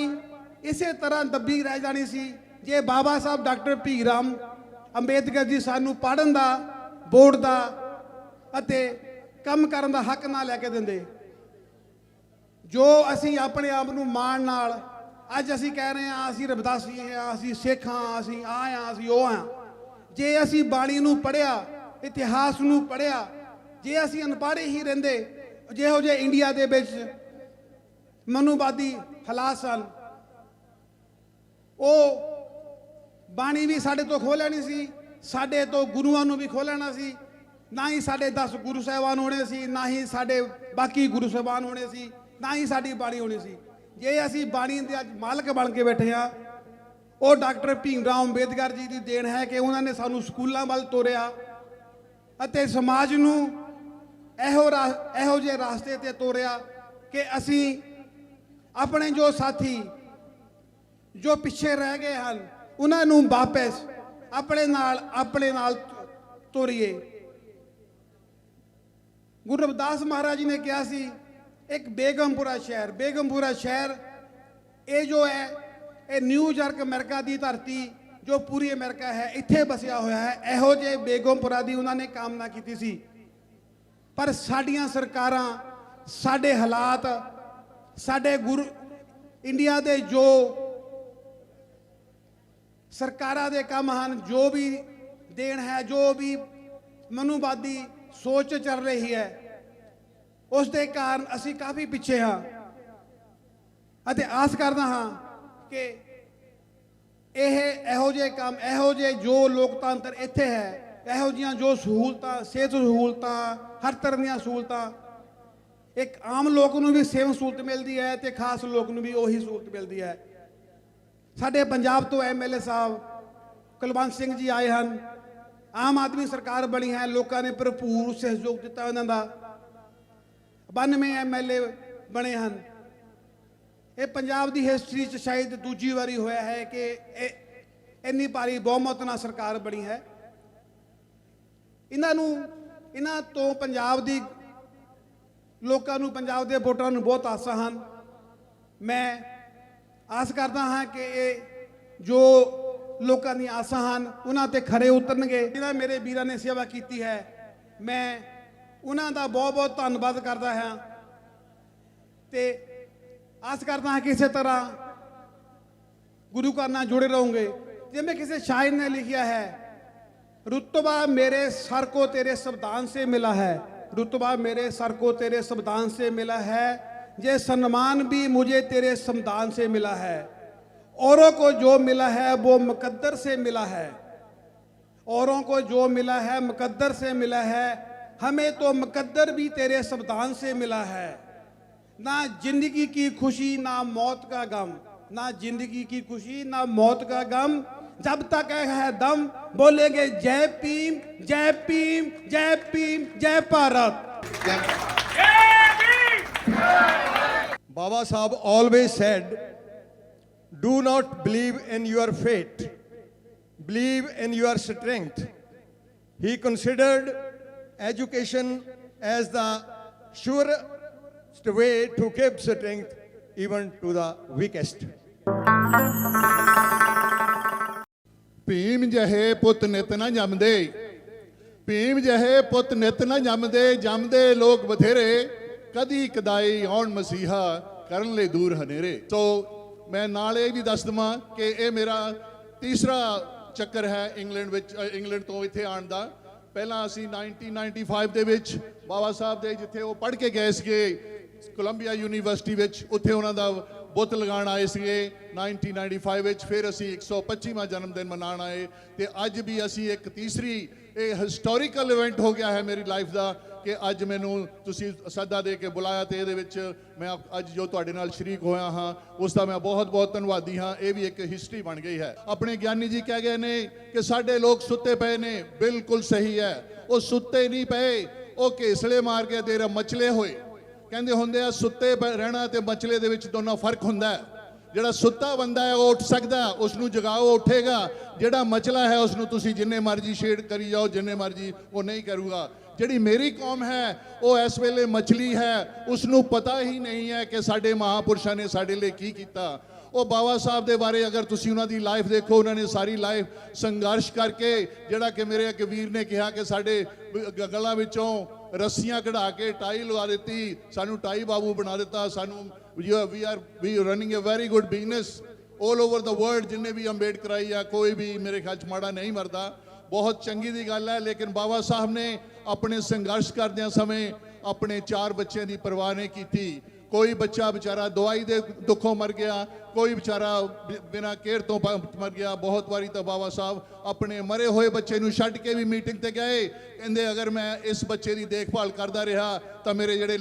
इसे तरह दबी रह जानी सी जे बाबा साहब डॉक्टर भी राम अंबेदकर जी सानू पढ़न दा, बोर्ड ਦਾ ਅਤੇ ਕੰਮ ਕਰਨ ਦਾ ਹੱਕ ਨਾ ਲੈ ਕੇ ਦਿੰਦੇ। ਜੋ ਅਸੀਂ ਆਪਣੇ ਆਪ ਨੂੰ ਮਾਣ ਨਾਲ ਅੱਜ ਅਸੀਂ ਕਹਿ ਰਹੇ ਹਾਂ ਅਸੀਂ ਰਵਿਦਾਸੀ ਹਾਂ, ਅਸੀਂ ਸਿੱਖ ਹਾਂ, ਅਸੀਂ ਆ ਹਾਂ, ਅਸੀਂ ਉਹ ਹਾਂ। ਜੇ ਅਸੀਂ ਬਾਣੀ ਨੂੰ ਪੜ੍ਹਿਆ, ਇਤਿਹਾਸ ਨੂੰ ਪੜ੍ਹਿਆ, ਜੇ ਅਸੀਂ ਅਨਪੜ੍ਹ ਹੀ ਰਹਿੰਦੇ, ਜਿਹੋ ਜਿਹੇ ਇੰਡੀਆ ਦੇ ਵਿੱਚ ਮਨੂਵਾਦੀ ਹਾਲਾਤ ਸਨ, ਉਹ ਬਾਣੀ ਵੀ ਸਾਡੇ ਤੋਂ ਖੋਹ ਲੈਣੀ ਸੀ, ਸਾਡੇ ਤੋਂ ਗੁਰੂਆਂ ਨੂੰ ਵੀ ਖੋਹ ਲੈਣਾ ਸੀ। ਨਾ ਹੀ ਸਾਡੇ 10 ਗੁਰੂ ਸਾਹਿਬਾਨ ਹੋਣੇ ਸੀ, ਨਾ ਹੀ ਸਾਡੇ ਬਾਕੀ ਗੁਰੂ ਸਾਹਿਬਾਨ ਹੋਣੇ ਸੀ, ਨਾ ਹੀ ਸਾਡੀ ਬਾਣੀ ਹੋਣੀ ਸੀ। ਜੇ ਅਸੀਂ ਬਾਣੀ ਦੇ ਅੱਜ ਮਾਲਕ ਬਣ ਕੇ ਬੈਠੇ ਹਾਂ, ਉਹ ਡਾਕਟਰ ਭੀਮ ਰਾਓ ਅੰਬੇਦਕਰ ਜੀ ਦੀ ਦੇਣ ਹੈ ਕਿ ਉਹਨਾਂ ਨੇ ਸਾਨੂੰ ਸਕੂਲਾਂ ਵੱਲ ਤੋਰਿਆ ਅਤੇ ਸਮਾਜ ਨੂੰ ਇਹੋ ਜਿਹੇ ਰਾਸਤੇ ਤੇ ਤੋਰਿਆ ਕਿ ਅਸੀਂ ਆਪਣੇ ਜੋ ਸਾਥੀ ਜੋ ਪਿੱਛੇ ਰਹਿ ਗਏ ਹਨ, ਉਹਨਾਂ ਨੂੰ ਵਾਪਸ ਆਪਣੇ ਨਾਲ ਤੋਰੀਏ। ਗੁਰੂ ਰਵਿਦਾਸ ਮਹਾਰਾਜ ਜੀ ਨੇ ਕਿਹਾ ਸੀ, ਇੱਕ ਬੇਗਮਪੁਰਾ ਸ਼ਹਿਰ ਇਹ ਜੋ ਹੈ, ਇਹ ਨਿਊਯਾਰਕ ਅਮਰੀਕਾ ਦੀ ਧਰਤੀ ਜੋ ਪੂਰੀ ਅਮਰੀਕਾ ਹੈ, ਇੱਥੇ ਵਸਿਆ ਹੋਇਆ ਹੈ। ਇਹੋ ਜਿਹੇ ਬੇਗਮਪੁਰਾ ਦੀ ਉਹਨਾਂ ਨੇ ਕਾਮਨਾ ਕੀਤੀ ਸੀ। ਪਰ ਸਾਡੀਆਂ ਸਰਕਾਰਾਂ, ਸਾਡੇ ਹਾਲਾਤ, ਸਾਡੇ ਗੁਰੂ ਇੰਡੀਆ ਦੇ ਜੋ ਸਰਕਾਰਾਂ ਦੇ ਕੰਮ ਹਨ, ਜੋ ਵੀ ਦੇਣ ਹੈ, ਜੋ ਵੀ ਮਨੂਵਾਦੀ ਸੋਚ ਚੱਲ ਰਹੀ ਹੈ, ਉਸ ਦੇ ਕਾਰਨ ਅਸੀਂ ਕਾਫੀ ਪਿੱਛੇ ਹਾਂ ਅਤੇ ਆਸ ਕਰਦਾ ਹਾਂ ਕਿ ਇਹੋ ਜਿਹੇ ਕੰਮ, ਇਹੋ ਜਿਹੇ ਜੋ ਲੋਕਤੰਤਰ ਇੱਥੇ ਹੈ, ਇਹੋ ਜਿਹੀਆਂ ਜੋ ਸਹੂਲਤਾਂ, ਸਿਹਤ ਸਹੂਲਤਾਂ, ਹਰ ਤਰ੍ਹਾਂ ਦੀਆਂ ਸਹੂਲਤਾਂ, ਇੱਕ ਆਮ ਲੋਕ ਨੂੰ ਵੀ ਸੇਮ ਸਹੂਲਤ ਮਿਲਦੀ ਹੈ ਤੇ ਖਾਸ ਲੋਕ ਨੂੰ ਵੀ ਉਹੀ ਸਹੂਲਤ ਮਿਲਦੀ ਹੈ। ਸਾਡੇ ਪੰਜਾਬ ਤੋਂ ਐਮਐਲਏ ਸਾਹਿਬ ਕੁਲਵੰਤ ਸਿੰਘ ਜੀ ਆਏ ਹਨ, ਆਮ ਆਦਮੀ ਸਰਕਾਰ ਬਣੀ ਹੈ, ਲੋਕਾਂ ਨੇ ਭਰਪੂਰ ਸਹਿਯੋਗ ਦਿੱਤਾ ਉਹਨਾਂ ਦਾ, 92 ਐਮਐਲਏ ਬਣੇ ਹਨ। ਇਹ ਪੰਜਾਬ ਦੀ ਹਿਸਟਰੀ 'ਚ ਸ਼ਾਇਦ ਦੂਜੀ ਵਾਰੀ ਹੋਇਆ ਹੈ ਕਿ ਇੰਨੀ ਭਾਰੀ ਬਹੁਮਤ ਨਾਲ ਸਰਕਾਰ ਬਣੀ ਹੈ। ਇਹਨਾਂ ਤੋਂ ਪੰਜਾਬ ਦੀ ਲੋਕਾਂ ਨੂੰ, ਪੰਜਾਬ ਦੇ ਵੋਟਰਾਂ ਨੂੰ ਬਹੁਤ ਆਸਾਂ ਹਨ। ਮੈਂ ਆਸ ਕਰਦਾ ਹਾਂ ਕਿ ਇਹ ਜੋ ਲੋਕਾਂ ਦੀਆਂ ਆਸਾਂ ਹਨ ਉਹਨਾਂ ਤੇ ਖਰੇ ਉਤਰਨਗੇ। ਜਿਹੜਾ ਮੇਰੇ ਵੀਰਾਂ ਨੇ ਸੇਵਾ ਕੀਤੀ ਹੈ, ਮੈਂ ਉਹਨਾਂ ਦਾ ਬਹੁਤ ਬਹੁਤ ਧੰਨਵਾਦ ਕਰਦਾ ਹਾਂ ਤੇ ਆਸ ਕਰਦਾ ਹਾਂ ਕਿ ਇਸੇ ਤਰ੍ਹਾਂ ਗੁਰੂ ਘਰ ਨਾਲ ਜੁੜੇ ਰਹੋਗੇ। ਜਿਵੇਂ ਕਿਸੇ ਸ਼ਾਇਰ ਨੇ ਲਿਖਿਆ ਹੈ, रुतबा मेरे सर को तेरे संविधान से मिला है, रुतबा मेरे सर को तेरे संविधान से मिला है, ये सम्मान भी मुझे तेरे संविधान से मिला है। औरों को जो मिला है वो मुकद्दर से मिला है, औरों को जो मिला है मुकद्दर से मिला है, हमें तो मुकद्दर भी तेरे संविधान से मिला है। ना जिंदगी की खुशी ना मौत का गम, ना जिंदगी की खुशी ना मौत का गम, जब तक है दम बोलेंगे जय भीम जय भीम जय भीम जय Bharat. Baba Sahib always said, do not believe in your fate, believe in your strength. He considered education as the surest way to give strength even to the weakest. Bhim ਜਹੇ ਪੁੱਤ ਨਿਤ ਨਾ ਜੰਮਦੇ, ਭੀਮ ਜਹੇ ਪੁੱਤ ਨਿਤ ਨਾ ਜੰਮਦੇ, ਜੰਮਦੇ ਲੋਕ ਬਥੇਰੇ, ਕਦੀ ਕਦਾਈ ਆਉਣ ਮਸੀਹਾ ਕਰਨ ਲਈ ਦੂਰ ਹਨੇਰੇ। ਸੋ ਮੈਂ ਨਾਲ ਇਹ ਵੀ ਦੱਸ ਦਵਾਂ ਕਿ ਇਹ ਮੇਰਾ ਤੀਸਰਾ ਚੱਕਰ ਹੈ ਇੰਗਲੈਂਡ ਤੋਂ ਇੱਥੇ ਆਉਣ ਦਾ। ਪਹਿਲਾਂ ਅਸੀਂ 1995 ਦੇ ਵਿੱਚ ਬਾਬਾ ਸਾਹਿਬ ਦੇ ਜਿੱਥੇ ਉਹ ਪੜ੍ਹ ਕੇ ਗਏ ਸੀਗੇ ਕੋਲੰਬੀਆ ਯੂਨੀਵਰਸਿਟੀ ਵਿੱਚ, ਉੱਥੇ ਉਹਨਾਂ ਦਾ ਬੁੱਤ ਲਗਾਉਣ ਆਏ ਸੀਗੇ 1995 ਵਿੱਚ। ਫਿਰ ਅਸੀਂ 125ਵਾਂ ਜਨਮ ਦਿਨ ਮਨਾਉਣ ਆਏ ਤੇ ਅੱਜ ਵੀ ਅਸੀਂ ਇੱਕ ਤੀਸਰੀ ਇਹ ਹਿਸਟੋਰੀਕਲ ਇਵੈਂਟ ਹੋ ਗਿਆ ਹੈ ਮੇਰੀ ਲਾਈਫ ਦਾ ਕਿ ਅੱਜ ਮੈਨੂੰ ਤੁਸੀਂ ਸੱਦਾ ਦੇ ਕੇ ਬੁਲਾਇਆ ਤੇ ਇਹਦੇ ਵਿੱਚ ਮੈਂ ਅੱਜ ਜੋ ਤੁਹਾਡੇ ਨਾਲ ਸ਼ਰੀਕ ਹੋਇਆ ਹਾਂ ਉਸ ਦਾ ਮੈਂ ਬਹੁਤ ਬਹੁਤ ਧੰਨਵਾਦੀ ਹਾਂ। ਇਹ ਵੀ ਇੱਕ ਹਿਸਟਰੀ ਬਣ ਗਈ ਹੈ। ਆਪਣੇ ਗਿਆਨੀ ਜੀ ਕਹਿ ਗਏ ਨੇ ਕਿ ਸਾਡੇ ਲੋਕ ਸੁੱਤੇ ਪਏ ਨੇ, ਬਿਲਕੁਲ ਸਹੀ ਹੈ। ਉਹ ਸੁੱਤੇ ਨਹੀਂ ਪਏ, ਉਹ ਘੇਸਲੇ ਮਾਰ ਕੇ ਤੇਰਾ ਮਚਲੇ ਹੋਏ। ਕਹਿੰਦੇ ਹੁੰਦੇ ਆ ਸੁੱਤੇ ਰਹਿਣਾ ਤੇ ਮਚਲੇ ਦੇ ਵਿੱਚ ਦੋਨਾਂ ਫਰਕ ਹੁੰਦਾ ਹੈ। ਜਿਹੜਾ ਸੁੱਤਾ ਬੰਦਾ ਹੈ ਉਹ ਉੱਠ ਸਕਦਾ, ਉਸ ਨੂੰ ਜਗਾਓ ਉੱਠੇਗਾ। ਜਿਹੜਾ ਮਚਲਾ ਹੈ ਉਸ ਨੂੰ ਤੁਸੀਂ ਜਿੰਨੇ ਮਰਜ਼ੀ ਛੇੜ ਕਰੀ ਜਾਓ, ਜਿੰਨੇ ਮਰਜ਼ੀ, ਉਹ ਨਹੀਂ ਕਰੂਗਾ। ਜਿਹੜੀ ਮੇਰੀ ਕੌਮ ਹੈ ਉਹ ਇਸ ਵੇਲੇ ਮਛਲੀ ਹੈ, ਉਸ ਨੂੰ ਪਤਾ ਹੀ ਨਹੀਂ ਹੈ ਕਿ ਸਾਡੇ ਮਹਾਂਪੁਰਸ਼ਾਂ ਨੇ ਸਾਡੇ ਲਈ ਕੀ ਕੀਤਾ। ਉਹ ਬਾਬਾ ਸਾਹਿਬ ਦੇ ਬਾਰੇ ਅਗਰ ਤੁਸੀਂ ਉਹਨਾਂ ਦੀ ਲਾਈਫ ਦੇਖੋ, ਉਹਨਾਂ ਨੇ ਸਾਰੀ ਲਾਈਫ ਸੰਘਰਸ਼ ਕਰਕੇ, ਜਿਹੜਾ ਕਿ ਮੇਰੇ ਇੱਕ ਵੀਰ ਨੇ ਕਿਹਾ ਕਿ ਸਾਡੇ ਗਲਾਂ ਵਿੱਚੋਂ ਰੱਸੀਆਂ ਕਢਾ ਕੇ ਟਾਈ ਲਗਾ ਦਿੱਤੀ, ਸਾਨੂੰ ਟਾਈ ਬਾਬੂ ਬਣਾ ਦਿੱਤਾ। ਸਾਨੂੰ we are running a very good business all over the world. ਜਿੰਨੇ ਵੀ ਅੰਬੇਡਕਰਾਈ ਆ ਕੋਈ ਵੀ ਮੇਰੇ ਖਿਆਲ 'ਚ ਮਾੜਾ ਨਹੀਂ ਮਰਦਾ, ਬਹੁਤ ਚੰਗੀ ਦੀ ਗੱਲ ਹੈ। ਲੇਕਿਨ ਬਾਬਾ ਸਾਹਿਬ ਨੇ ਆਪਣੇ ਸੰਘਰਸ਼ ਕਰਦਿਆਂ ਸਮੇਂ ਆਪਣੇ 4 ਬੱਚਿਆਂ ਦੀ ਪਰਵਾਹ ਨਹੀਂ ਕੀਤੀ। ਕੋਈ ਬੱਚਾ ਵਿਚਾਰਾ ਦਵਾਈ ਦੇ ਦੁੱਖੋਂ ਮਰ ਗਿਆ, ਕੋਈ ਵਿਚਾਰਾ ਬਿਨਾਂ ਕੇਅਰ ਤੋਂ ਮਰ ਗਿਆ। ਬਹੁਤ ਵਾਰੀ ਤਾਂ ਬਾਬਾ ਸਾਹਿਬ ਆਪਣੇ ਮਰੇ ਹੋਏ ਬੱਚੇ ਨੂੰ ਛੱਡ ਕੇ ਵੀ ਮੀਟਿੰਗ ਤੇ ਗਏ, ਕਹਿੰਦੇ ਅਗਰ ਮੈਂ ਇਸ ਬੱਚੇ ਦੀ ਦੇਖਭਾਲ ਕਰਦਾ ਰਿਹਾ ਤਾਂ ਮੇਰੇ ਜਿਹੜੇ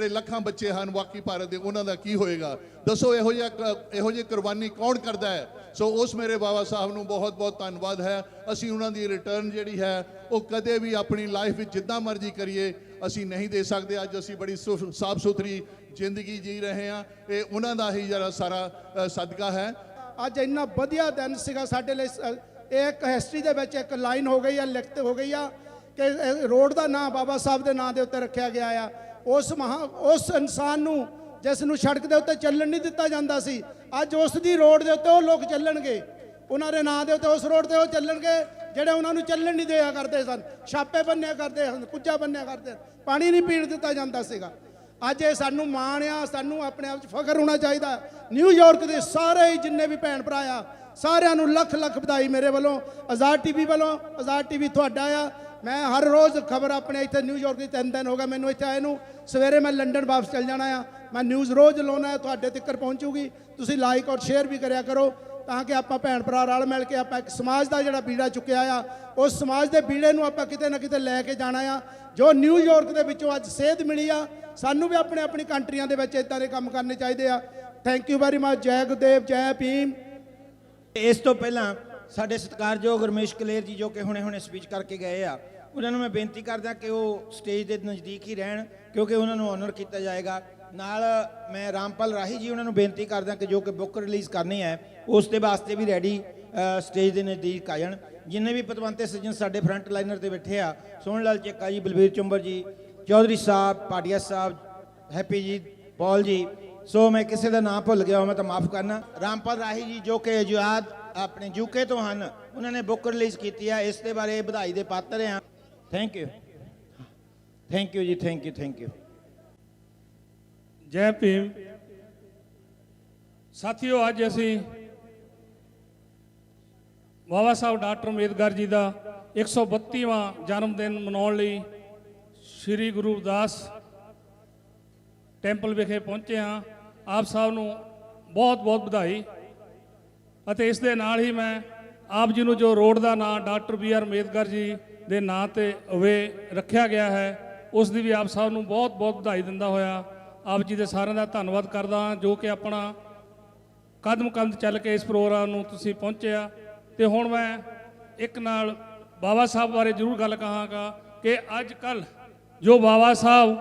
ਲੱਖਾਂ ਬੱਚੇ ਹਨ ਬਾਕੀ ਭਾਰਤ ਦੇ, ਉਹਨਾਂ ਦਾ ਕੀ ਹੋਏਗਾ। ਦੱਸੋ ਇਹੋ ਜਿਹੀ ਕੁਰਬਾਨੀ ਕੌਣ ਕਰਦਾ ਹੈ। ਸੋ ਉਸ ਮੇਰੇ ਬਾਬਾ ਸਾਹਿਬ ਨੂੰ ਬਹੁਤ ਬਹੁਤ ਧੰਨਵਾਦ ਹੈ। ਅਸੀਂ ਉਹਨਾਂ ਦੀ ਰਿਟਰਨ ਜਿਹੜੀ ਹੈ ਉਹ ਕਦੇ ਵੀ ਆਪਣੀ ਲਾਈਫ ਵਿੱਚ ਜਿੱਦਾਂ ਮਰਜ਼ੀ ਕਰੀਏ ਅਸੀਂ ਨਹੀਂ ਦੇ ਸਕਦੇ। ਅੱਜ ਅਸੀਂ ਬੜੀ ਸਾਫ ਸੁਥਰੀ ਜ਼ਿੰਦਗੀ ਜੀ ਰਹੇ ਹਾਂ, ਇਹ ਉਹਨਾਂ ਦਾ ਹੀ ਜਿਹੜਾ ਸਾਰਾ ਸਦਕਾ ਹੈ। ਅੱਜ ਇੰਨਾ ਵਧੀਆ ਦਿਨ ਸੀਗਾ ਸਾਡੇ ਲਈ। ਇਹ ਇੱਕ ਹਿਸਟਰੀ ਦੇ ਵਿੱਚ ਇੱਕ ਲਾਈਨ ਹੋ ਗਈ ਆ, ਲਿਖਤ ਹੋ ਗਈ ਆ ਕਿ ਰੋਡ ਦਾ ਨਾਂ ਬਾਬਾ ਸਾਹਿਬ ਦੇ ਨਾਂ ਦੇ ਉੱਤੇ ਰੱਖਿਆ ਗਿਆ ਆ। ਉਸ ਇਨਸਾਨ ਨੂੰ ਜਿਸ ਨੂੰ ਸੜਕ ਦੇ ਉੱਤੇ ਚੱਲਣ ਨਹੀਂ ਦਿੱਤਾ ਜਾਂਦਾ ਸੀ, ਅੱਜ ਉਸ ਦੀ ਰੋਡ ਦੇ ਉੱਤੇ ਉਹ ਲੋਕ ਚੱਲਣਗੇ, ਉਹਨਾਂ ਦੇ ਨਾਂ ਦੇ ਉੱਤੇ ਉਸ ਰੋਡ ਤੇ ਉਹ ਚੱਲਣਗੇ ਜਿਹੜੇ ਉਹਨਾਂ ਨੂੰ ਚੱਲਣ ਨਹੀਂ ਦਿਆ ਕਰਦੇ ਸਨ, ਛਾਪੇ ਬੰਨਿਆ ਕਰਦੇ ਸਨ, ਕੁੱਜਾ ਬੰਨਿਆ ਕਰਦੇ, ਪਾਣੀ ਨਹੀਂ ਪੀਣ ਦਿੱਤਾ ਜਾਂਦਾ ਸੀਗਾ। ਅੱਜ ਇਹ ਸਾਨੂੰ ਮਾਣ ਆ, ਸਾਨੂੰ ਆਪਣੇ ਆਪ 'ਚ ਫਖਰ ਹੋਣਾ ਚਾਹੀਦਾ। ਨਿਊਯਾਰਕ ਦੇ ਸਾਰੇ ਜਿੰਨੇ ਵੀ ਭੈਣ ਭਰਾ ਆ, ਸਾਰਿਆਂ ਨੂੰ ਲੱਖ ਲੱਖ ਵਧਾਈ ਮੇਰੇ ਵੱਲੋਂ, ਆਜ਼ਾਦ ਟੀਵੀ ਵੱਲੋਂ। ਆਜ਼ਾਦ ਟੀਵੀ ਤੁਹਾਡਾ ਆ। ਮੈਂ ਹਰ ਰੋਜ਼ ਖਬਰ ਆਪਣੇ ਇੱਥੇ ਨਿਊਯਾਰਕ ਦੀ 3 ਦਿਨ ਹੋ ਗਏ ਮੈਨੂੰ ਇੱਥੇ ਆਏ ਨੂੰ। ਸਵੇਰੇ ਮੈਂ ਲੰਡਨ ਵਾਪਸ ਚੱਲ ਜਾਣਾ ਆ। ਮੈਂ ਨਿਊਜ਼ ਰੋਜ਼ ਲਾਉਣਾ, ਤੁਹਾਡੇ ਤੱਕ ਪਹੁੰਚੂਗੀ। ਤੁਸੀਂ ਲਾਈਕ ਔਰ ਸ਼ੇਅਰ ਵੀ ਕਰਿਆ ਕਰੋ ਤਾਂ ਕਿ ਆਪਾਂ ਭੈਣ ਭਰਾ ਰਲ ਮਿਲ ਕੇ ਆਪਾਂ ਇੱਕ ਸਮਾਜ ਦਾ ਜਿਹੜਾ ਬੀੜਾ ਚੁੱਕਿਆ ਆ, ਉਸ ਸਮਾਜ ਦੇ ਬੀੜੇ ਨੂੰ ਆਪਾਂ ਕਿਤੇ ਨਾ ਕਿਤੇ ਲੈ ਕੇ ਜਾਣਾ ਆ। ਜੋ ਨਿਊਯਾਰਕ ਦੇ ਵਿੱਚੋਂ ਅੱਜ ਸੇਧ ਮਿਲੀ ਆ, ਸਾਨੂੰ ਵੀ ਆਪਣੀ ਕੰਟਰੀਆਂ ਦੇ ਵਿੱਚ ਇਦਾਂ ਦੇ ਕੰਮ ਕਰਨੇ ਚਾਹੀਦੇ ਆ। Thank you very much. ਜੈ ਗੁਰਦੇਵ, ਜੈ ਭੀਮ। ਇਸ ਤੋਂ ਪਹਿਲਾਂ ਸਾਡੇ ਸਤਿਕਾਰਯੋਗ ਰਮੇਸ਼ ਕਲੇਰ ਜੀ ਜੋ ਕਿ ਹੁਣੇ ਸਪੀਚ ਕਰਕੇ ਗਏ ਆ, ਉਹਨਾਂ ਨੂੰ ਮੈਂ ਬੇਨਤੀ ਕਰਦਾ ਕਿ ਉਹ ਸਟੇਜ ਦੇ ਨਜ਼ਦੀਕ ਹੀ ਰਹਿਣ ਕਿਉਂਕਿ ਉਹਨਾਂ ਨੂੰ ਆਨਰ ਕੀਤਾ ਜਾਏਗਾ। ਨਾਲ ਮੈਂ ਰਾਮਪਾਲ ਰਾਹੀ ਜੀ ਉਹਨਾਂ ਨੂੰ ਬੇਨਤੀ ਕਰਦਾ ਕਿ ਜੋ ਕਿ ਬੁੱਕ ਰਿਲੀਜ਼ ਕਰਨੀ ਹੈ ਉਸ ਦੇ ਵਾਸਤੇ ਵੀ ਰੈਡੀ ਸਟੇਜ ਦੇ ਨਜ਼ਦੀਕ ਆ ਜਾਣ। ਜਿੰਨੇ ਵੀ ਪਤਵੰਤੇ ਸੱਜਣ ਸਾਡੇ ਫਰੰਟ ਲਾਈਨਰ ਤੇ ਬੈਠੇ ਆ, ਸੋਹਣ ਲਾਲ ਚੱਕਾ ਜੀ, ਬਲਬੀਰ ਚੁੰਬਰ ਜੀ, ਚੌਧਰੀ ਸਾਹਿਬ, ਪਾਟਿਆ ਸਾਹਿਬ, ਹੈਪੀ ਜੀ, ਪੌਲ ਜੀ, ਸੋ ਮੈਂ ਕਿਸੇ ਦਾ ਨਾਮ ਭੁੱਲ ਗਿਆ ਮੈਂ ਤਾਂ ਮਾਫ ਕਰਨਾ। ਰਾਮਪਾਲ ਰਾਹੀ ਜੀ ਜੋ ਕਿ ਆਜ਼ਾਦ ਆਪਣੇ ਯੂਕੇ ਤੋਂ ਹਨ, ਉਹਨਾਂ ਨੇ ਬੁੱਕ ਰਿਲੀਜ਼ ਕੀਤੀ ਆ, ਇਸ ਦੇ ਬਾਰੇ ਵਧਾਈ ਦੇ ਪਾਤਰ ਆ। ਥੈਂਕ ਯੂ ਜੀ, ਥੈਂਕ ਯੂ। ਜੈ ਭੀਮ। ਸਾਥੀਓ, ਅੱਜ ਅਸੀਂ ਬਾਬਾ ਸਾਹਿਬ ਡਾਕਟਰ ਅੰਬੇਦਕਰ ਜੀ ਦਾ 132ਵਾਂ ਜਨਮ ਦਿਨ ਮਨਾਉਣ ਲਈ ਸ੍ਰੀ ਗੁਰੂ ਰਵਿਦਾਸ ਟੈਂਪਲ ਵਿਖੇ ਪਹੁੰਚੇ ਹਾਂ। ਆਪ ਸਾਹਿਬ ਨੂੰ ਬਹੁਤ ਬਹੁਤ ਵਧਾਈ। ਅਤੇ ਇਸ ਦੇ ਨਾਲ ਹੀ ਮੈਂ ਆਪ ਜੀ ਨੂੰ ਜੋ ਰੋਡ ਦਾ ਨਾਂ ਡਾਕਟਰ BR ਅੰਬੇਦਕਰ ਜੀ ਦੇ ਨਾਂ ਤੇ ਵੇ ਰੱਖਿਆ ਗਿਆ ਹੈ, ਉਸ ਦੀ ਵੀ ਆਪ ਸਾਹਿਬ ਨੂੰ ਬਹੁਤ ਬਹੁਤ ਵਧਾਈ ਦਿੰਦਾ ਹੋਇਆ ਆਪ ਜੀ ਦੇ ਸਾਰਿਆਂ ਦਾ ਧੰਨਵਾਦ ਕਰਦਾ ਹਾਂ ਜੋ ਕਿ ਆਪਣਾ ਕਦਮ ਕਦਮ ਚੱਲ ਕੇ ਇਸ ਪ੍ਰੋਗਰਾਮ ਨੂੰ ਤੁਸੀਂ ਪਹੁੰਚਿਆ। ਤੇ ਹੁਣ ਮੈਂ ਇੱਕ ਨਾਲ ਬਾਬਾ ਸਾਹਿਬ ਬਾਰੇ ਜ਼ਰੂਰ ਗੱਲ ਕਹਾਂਗਾ ਕਿ ਅੱਜ ਕੱਲ੍ਹ ਜੋ ਬਾਬਾ ਸਾਹਿਬ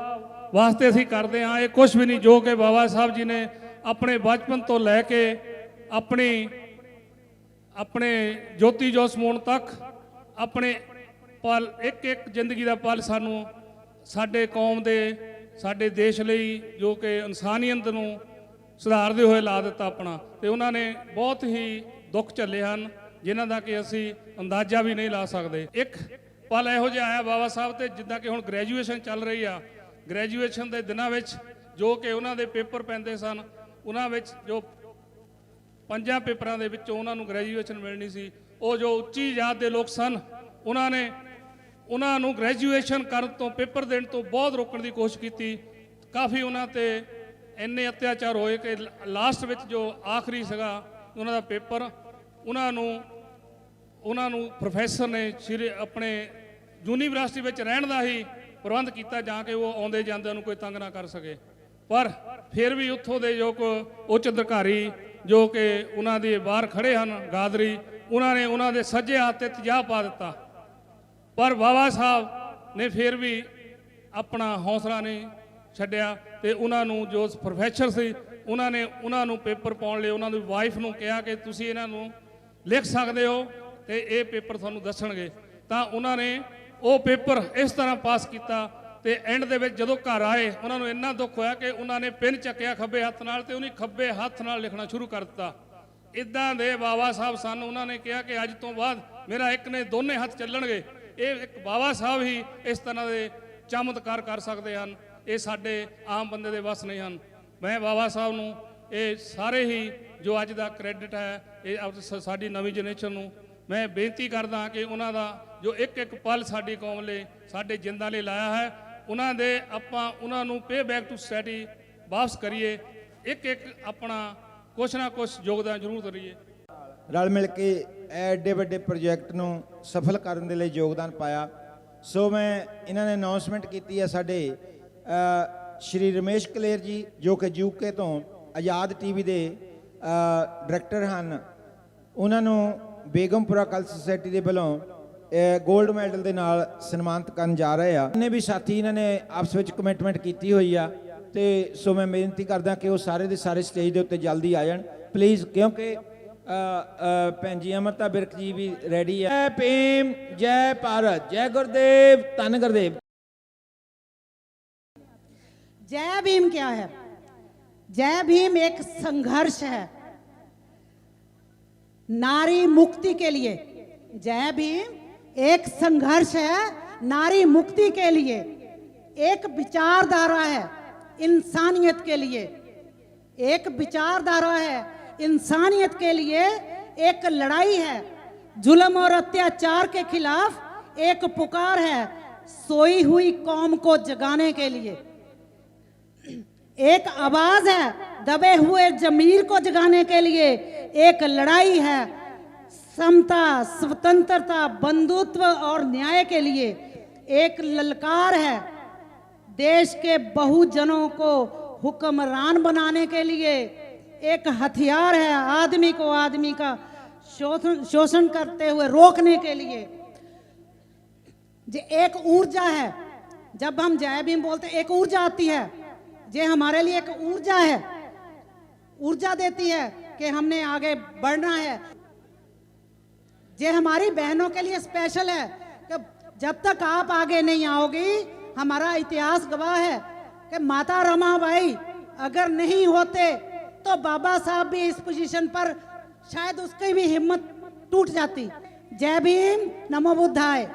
ਵਾਸਤੇ ਅਸੀਂ ਕਰਦੇ ਹਾਂ, ਇਹ ਕੁਝ ਵੀ ਨਹੀਂ ਜੋ ਕਿ ਬਾਬਾ ਸਾਹਿਬ ਜੀ ਨੇ ਆਪਣੇ ਬਚਪਨ ਤੋਂ ਲੈ ਕੇ ਆਪਣੇ ਜੋਤੀ ਜੋਤ ਸਮਾਉਣ ਤੱਕ ਆਪਣੇ ਪਲ ਇੱਕ ਇੱਕ ਜ਼ਿੰਦਗੀ ਦਾ ਪਲ ਸਾਨੂੰ ਸਾਡੇ ਕੌਮ ਦੇ ਸਾਡੇ ਦੇਸ਼ ਲਈ ਜੋ ਕਿ ਇਨਸਾਨੀਅਤ ਨੂੰ ਸੁਧਾਰਦੇ ਹੋਏ ਲਾ ਦਿੱਤਾ ਆਪਣਾ। ਤੇ ਉਹਨਾਂ ਨੇ ਬਹੁਤ ਹੀ ਦੁੱਖ ਝੱਲੇ ਹਨ ਜਿਨ੍ਹਾਂ ਦਾ ਕਿ ਅਸੀਂ ਅੰਦਾਜ਼ਾ ਵੀ ਨਹੀਂ ਲਾ ਸਕਦੇ। ਇੱਕ ਪਲ ਇਹੋ ਜਿਹਾ ਆਇਆ ਬਾਬਾ ਸਾਹਿਬ ਤੇ, ਜਿੱਦਾਂ ਕਿ ਹੁਣ ਗ੍ਰੈਜੂਏਸ਼ਨ ਚੱਲ ਰਹੀ ਆ, ਗ੍ਰੈਜੂਏਸ਼ਨ ਦੇ ਦਿਨਾਂ ਵਿੱਚ ਜੋ ਕਿ ਉਹਨਾਂ ਦੇ ਪੇਪਰ ਪੈਂਦੇ ਸਨ, ਉਹਨਾਂ ਵਿੱਚ ਜੋ 5 ਪੇਪਰਾਂ ਦੇ ਵਿੱਚੋਂ ਉਹਨਾਂ ਨੂੰ ਗ੍ਰੈਜੂਏਸ਼ਨ ਮਿਲਣੀ ਸੀ, ਉਹ ਜੋ ਉੱਚੀ ਜਾਤ ਦੇ ਲੋਕ ਸਨ ਉਹਨਾਂ ਨੂੰ ਗ੍ਰੈਜੂਏਸ਼ਨ ਕਰਨ ਤੋਂ, ਪੇਪਰ ਦੇਣ ਤੋਂ ਬਹੁਤ ਰੋਕਣ ਦੀ ਕੋਸ਼ਿਸ਼ ਕੀਤੀ। ਕਾਫੀ ਉਹਨਾਂ ਤੇ ਇੰਨੇ ਅਤਿਆਚਾਰ ਹੋਏ ਕਿ ਲਾਸਟ ਵਿੱਚ ਜੋ ਆਖਰੀ ਸੀਗਾ ਉਹਨਾਂ ਦਾ ਪੇਪਰ, ਉਹਨਾਂ ਨੂੰ ਪ੍ਰੋਫੈਸਰ ਨੇ ਆਪਣੇ ਯੂਨੀਵਰਸਿਟੀ ਵਿੱਚ ਰਹਿਣ ਦਾ ਹੀ ਪ੍ਰਬੰਧ ਕੀਤਾ ਜਾਂ ਕਿ ਉਹ ਆਉਂਦੇ ਜਾਂਦਿਆਂ ਨੂੰ ਕੋਈ ਤੰਗ ਨਾ ਕਰ ਸਕੇ। ਪਰ ਫਿਰ ਵੀ ਉੱਥੋਂ ਦੇ ਜੋ ਉੱਚ ਅਧਿਕਾਰੀ ਜੋ ਕਿ ਉਹਨਾਂ ਦੇ ਬਾਹਰ ਖੜੇ ਹਨ ਗਾਦਰੀ, ਉਹਨਾਂ ਦੇ ਸੱਜੇ ਹੱਥ ਤੇ ਤੇਜ਼ਾਬ ਪਾ ਦਿੱਤਾ। ਪਰ ਬਾਬਾ ਸਾਹਿਬ ਨੇ ਫਿਰ ਵੀ ਆਪਣਾ ਹੌਸਲਾ ਨਹੀਂ ਛੱਡਿਆ ਤੇ ਉਹਨਾਂ ਨੂੰ ਜੋ ਪ੍ਰੋਫੈਸਰ ਸੀ ਉਹਨਾਂ ਨੂੰ ਪੇਪਰ ਪਾਉਣ ਲਈ ਉਹਨਾਂ ਦੀ ਵਾਈਫ ਨੂੰ ਕਿਹਾ ਕਿ ਤੁਸੀਂ ਇਹਨਾਂ ਨੂੰ ਲਿਖ ਸਕਦੇ ਹੋ ਤੇ ਇਹ ਪੇਪਰ ਤੁਹਾਨੂੰ ਦੱਸਣਗੇ। ਤਾਂ ਉਹਨਾਂ ਨੇ ਉਹ ਪੇਪਰ ਇਸ ਤਰ੍ਹਾਂ ਪਾਸ ਕੀਤਾ ਤੇ ਐਂਡ ਦੇ ਵਿੱਚ ਜਦੋਂ ਘਰ ਆਏ ਉਹਨਾਂ ਨੂੰ ਇੰਨਾ ਦੁੱਖ ਹੋਇਆ ਕਿ ਉਹਨਾਂ ਨੇ ਪੈਨ ਚੱਕਿਆ ਖੱਬੇ ਹੱਥ ਨਾਲ ਤੇ ਉਹਨੇ ਖੱਬੇ ਹੱਥ ਨਾਲ ਲਿਖਣਾ ਸ਼ੁਰੂ ਕਰ ਦਿੱਤਾ। ਇਦਾਂ ਦੇ ਬਾਬਾ ਸਾਹਿਬ ਸਨ। ਉਹਨਾਂ ਨੇ ਕਿਹਾ ਕਿ ਅੱਜ ਤੋਂ ਬਾਅਦ ਮੇਰਾ ਇੱਕ ਨੇ ਦੋਨੇ ਹੱਥ ਚੱਲਣਗੇ। ਇਹ ਇੱਕ ਬਾਬਾ ਸਾਹਿਬ ਹੀ ਇਸ ਤਰ੍ਹਾਂ ਦੇ ਚਮਤਕਾਰ ਕਰ ਸਕਦੇ ਹਨ, ਇਹ ਸਾਡੇ ਆਮ ਬੰਦੇ ਦੇ ਵੱਸ ਨਹੀਂ ਹਨ। ਮੈਂ ਬਾਬਾ ਸਾਹਿਬ ਨੂੰ ਇਹ ਸਾਰੇ ਹੀ ਜੋ ਅੱਜ ਦਾ ਕ੍ਰੈਡਿਟ ਹੈ ਇਹ ਸਾਡੀ ਨਵੀਂ ਜਨਰੇਸ਼ਨ ਨੂੰ ਮੈਂ ਬੇਨਤੀ ਕਰਦਾ ਕਿ ਉਹਨਾਂ ਦਾ ਜੋ ਇੱਕ ਇੱਕ ਪਲ ਸਾਡੀ ਕੌਮ ਲਈ ਸਾਡੇ ਜਿੰਦਾਂ ਲਈ ਲਾਇਆ ਹੈ, ਉਹਨਾਂ ਨੂੰ ਪੇ ਬੈਕ ਟੂ ਸੋਸਾਇਟੀ ਵਾਪਸ ਕਰੀਏ। ਇੱਕ ਇੱਕ ਆਪਣਾ ਕੁਛ ਨਾ ਕੁਛ ਯੋਗਦਾਨ ਜ਼ਰੂਰ ਕਰੀਏ। ਰਲ ਮਿਲ ਕੇ ਐਡੇ ਵੱਡੇ ਪ੍ਰੋਜੈਕਟ ਨੂੰ ਸਫਲ ਕਰਨ ਦੇ ਲਈ ਯੋਗਦਾਨ ਪਾਇਆ। ਸੋ ਮੈਂ ਇਹਨਾਂ ਨੇ ਅਨਾਉਂਸਮੈਂਟ ਕੀਤੀ ਹੈ ਸਾਡੇ ਸ਼੍ਰੀ ਰਮੇਸ਼ ਕਲੇਰ ਜੀ ਜੋ ਕਿ ਯੂਕੇ ਤੋਂ ਆਜ਼ਾਦ ਟੀਵੀ ਦੇ ਡਾਇਰੈਕਟਰ ਹਨ, ਉਹਨਾਂ ਨੂੰ ਬੇਗਮਪੁਰਾ ਕਲ ਸੁਸਾਇਟੀ ਦੇ ਵੱਲੋਂ ਗੋਲਡ ਮੈਡਲ ਦੇ ਨਾਲ ਸਨਮਾਨਿਤ ਕਰਨ ਜਾ ਰਹੇ ਆ। ਇਹਨੇ ਵੀ ਸਾਥੀ ਇਹਨਾਂ ਨੇ ਆਪਸ ਵਿੱਚ ਕਮਿਟਮੈਂਟ ਕੀਤੀ ਹੋਈ ਆ ਤੇ ਸੋ ਮੈਂ ਬੇਨਤੀ ਕਰਦਾ ਕਿ ਉਹ ਸਾਰੇ ਦੇ ਸਾਰੇ ਸਟੇਜ ਦੇ ਉੱਤੇ ਜਲਦੀ ਆ ਜਾਣ ਪਲੀਜ਼, ਕਿਉਂਕਿ ਭੈਣ ਜੀ ਅਮਰਤਾ ਬਿਰਕ ਜੀ ਵੀ ਰੈਡੀ ਹੈ। ਜੈ ਭੀਮ, ਜੈ ਭਾਰਤ, ਜੈ ਗੁਰਦੇਵ, ਧੰਨ ਗੁਰਦੇਵ। जय भीम क्या है? जय भीम एक संघर्ष है नारी मुक्ति के लिए। जय भीम एक संघर्ष है नारी मुक्ति के लिए, एक विचारधारा है इंसानियत के लिए, एक विचारधारा है इंसानियत के लिए, एक लड़ाई है जुल्म और अत्याचार के खिलाफ, एक पुकार है सोई हुई कौम को जगाने के लिए, एक आवाज है दबे हुए जमीर को जगाने के लिए, एक लड़ाई है समता, स्वतंत्रता, बंधुत्व और न्याय के लिए, एक ललकार है देश के बहुजनों को हुक्मरान बनाने के लिए, एक हथियार है आदमी को आदमी का शोषण करते हुए रोकने के लिए। एक ऊर्जा है, जब हम जय भीम बोलते एक ऊर्जा आती है, ये हमारे लिए एक ऊर्जा है, ऊर्जा देती है कि हमने आगे बढ़ना है। ये हमारी बहनों के लिए स्पेशल है कि जब तक आप आगे नहीं आओगी, हमारा इतिहास गवाह है कि माता रमाबाई अगर नहीं होते तो बाबा साहब भी इस पोजीशन पर शायद उसकी भी हिम्मत टूट जाती। जय भीम, नमो बुद्धाय।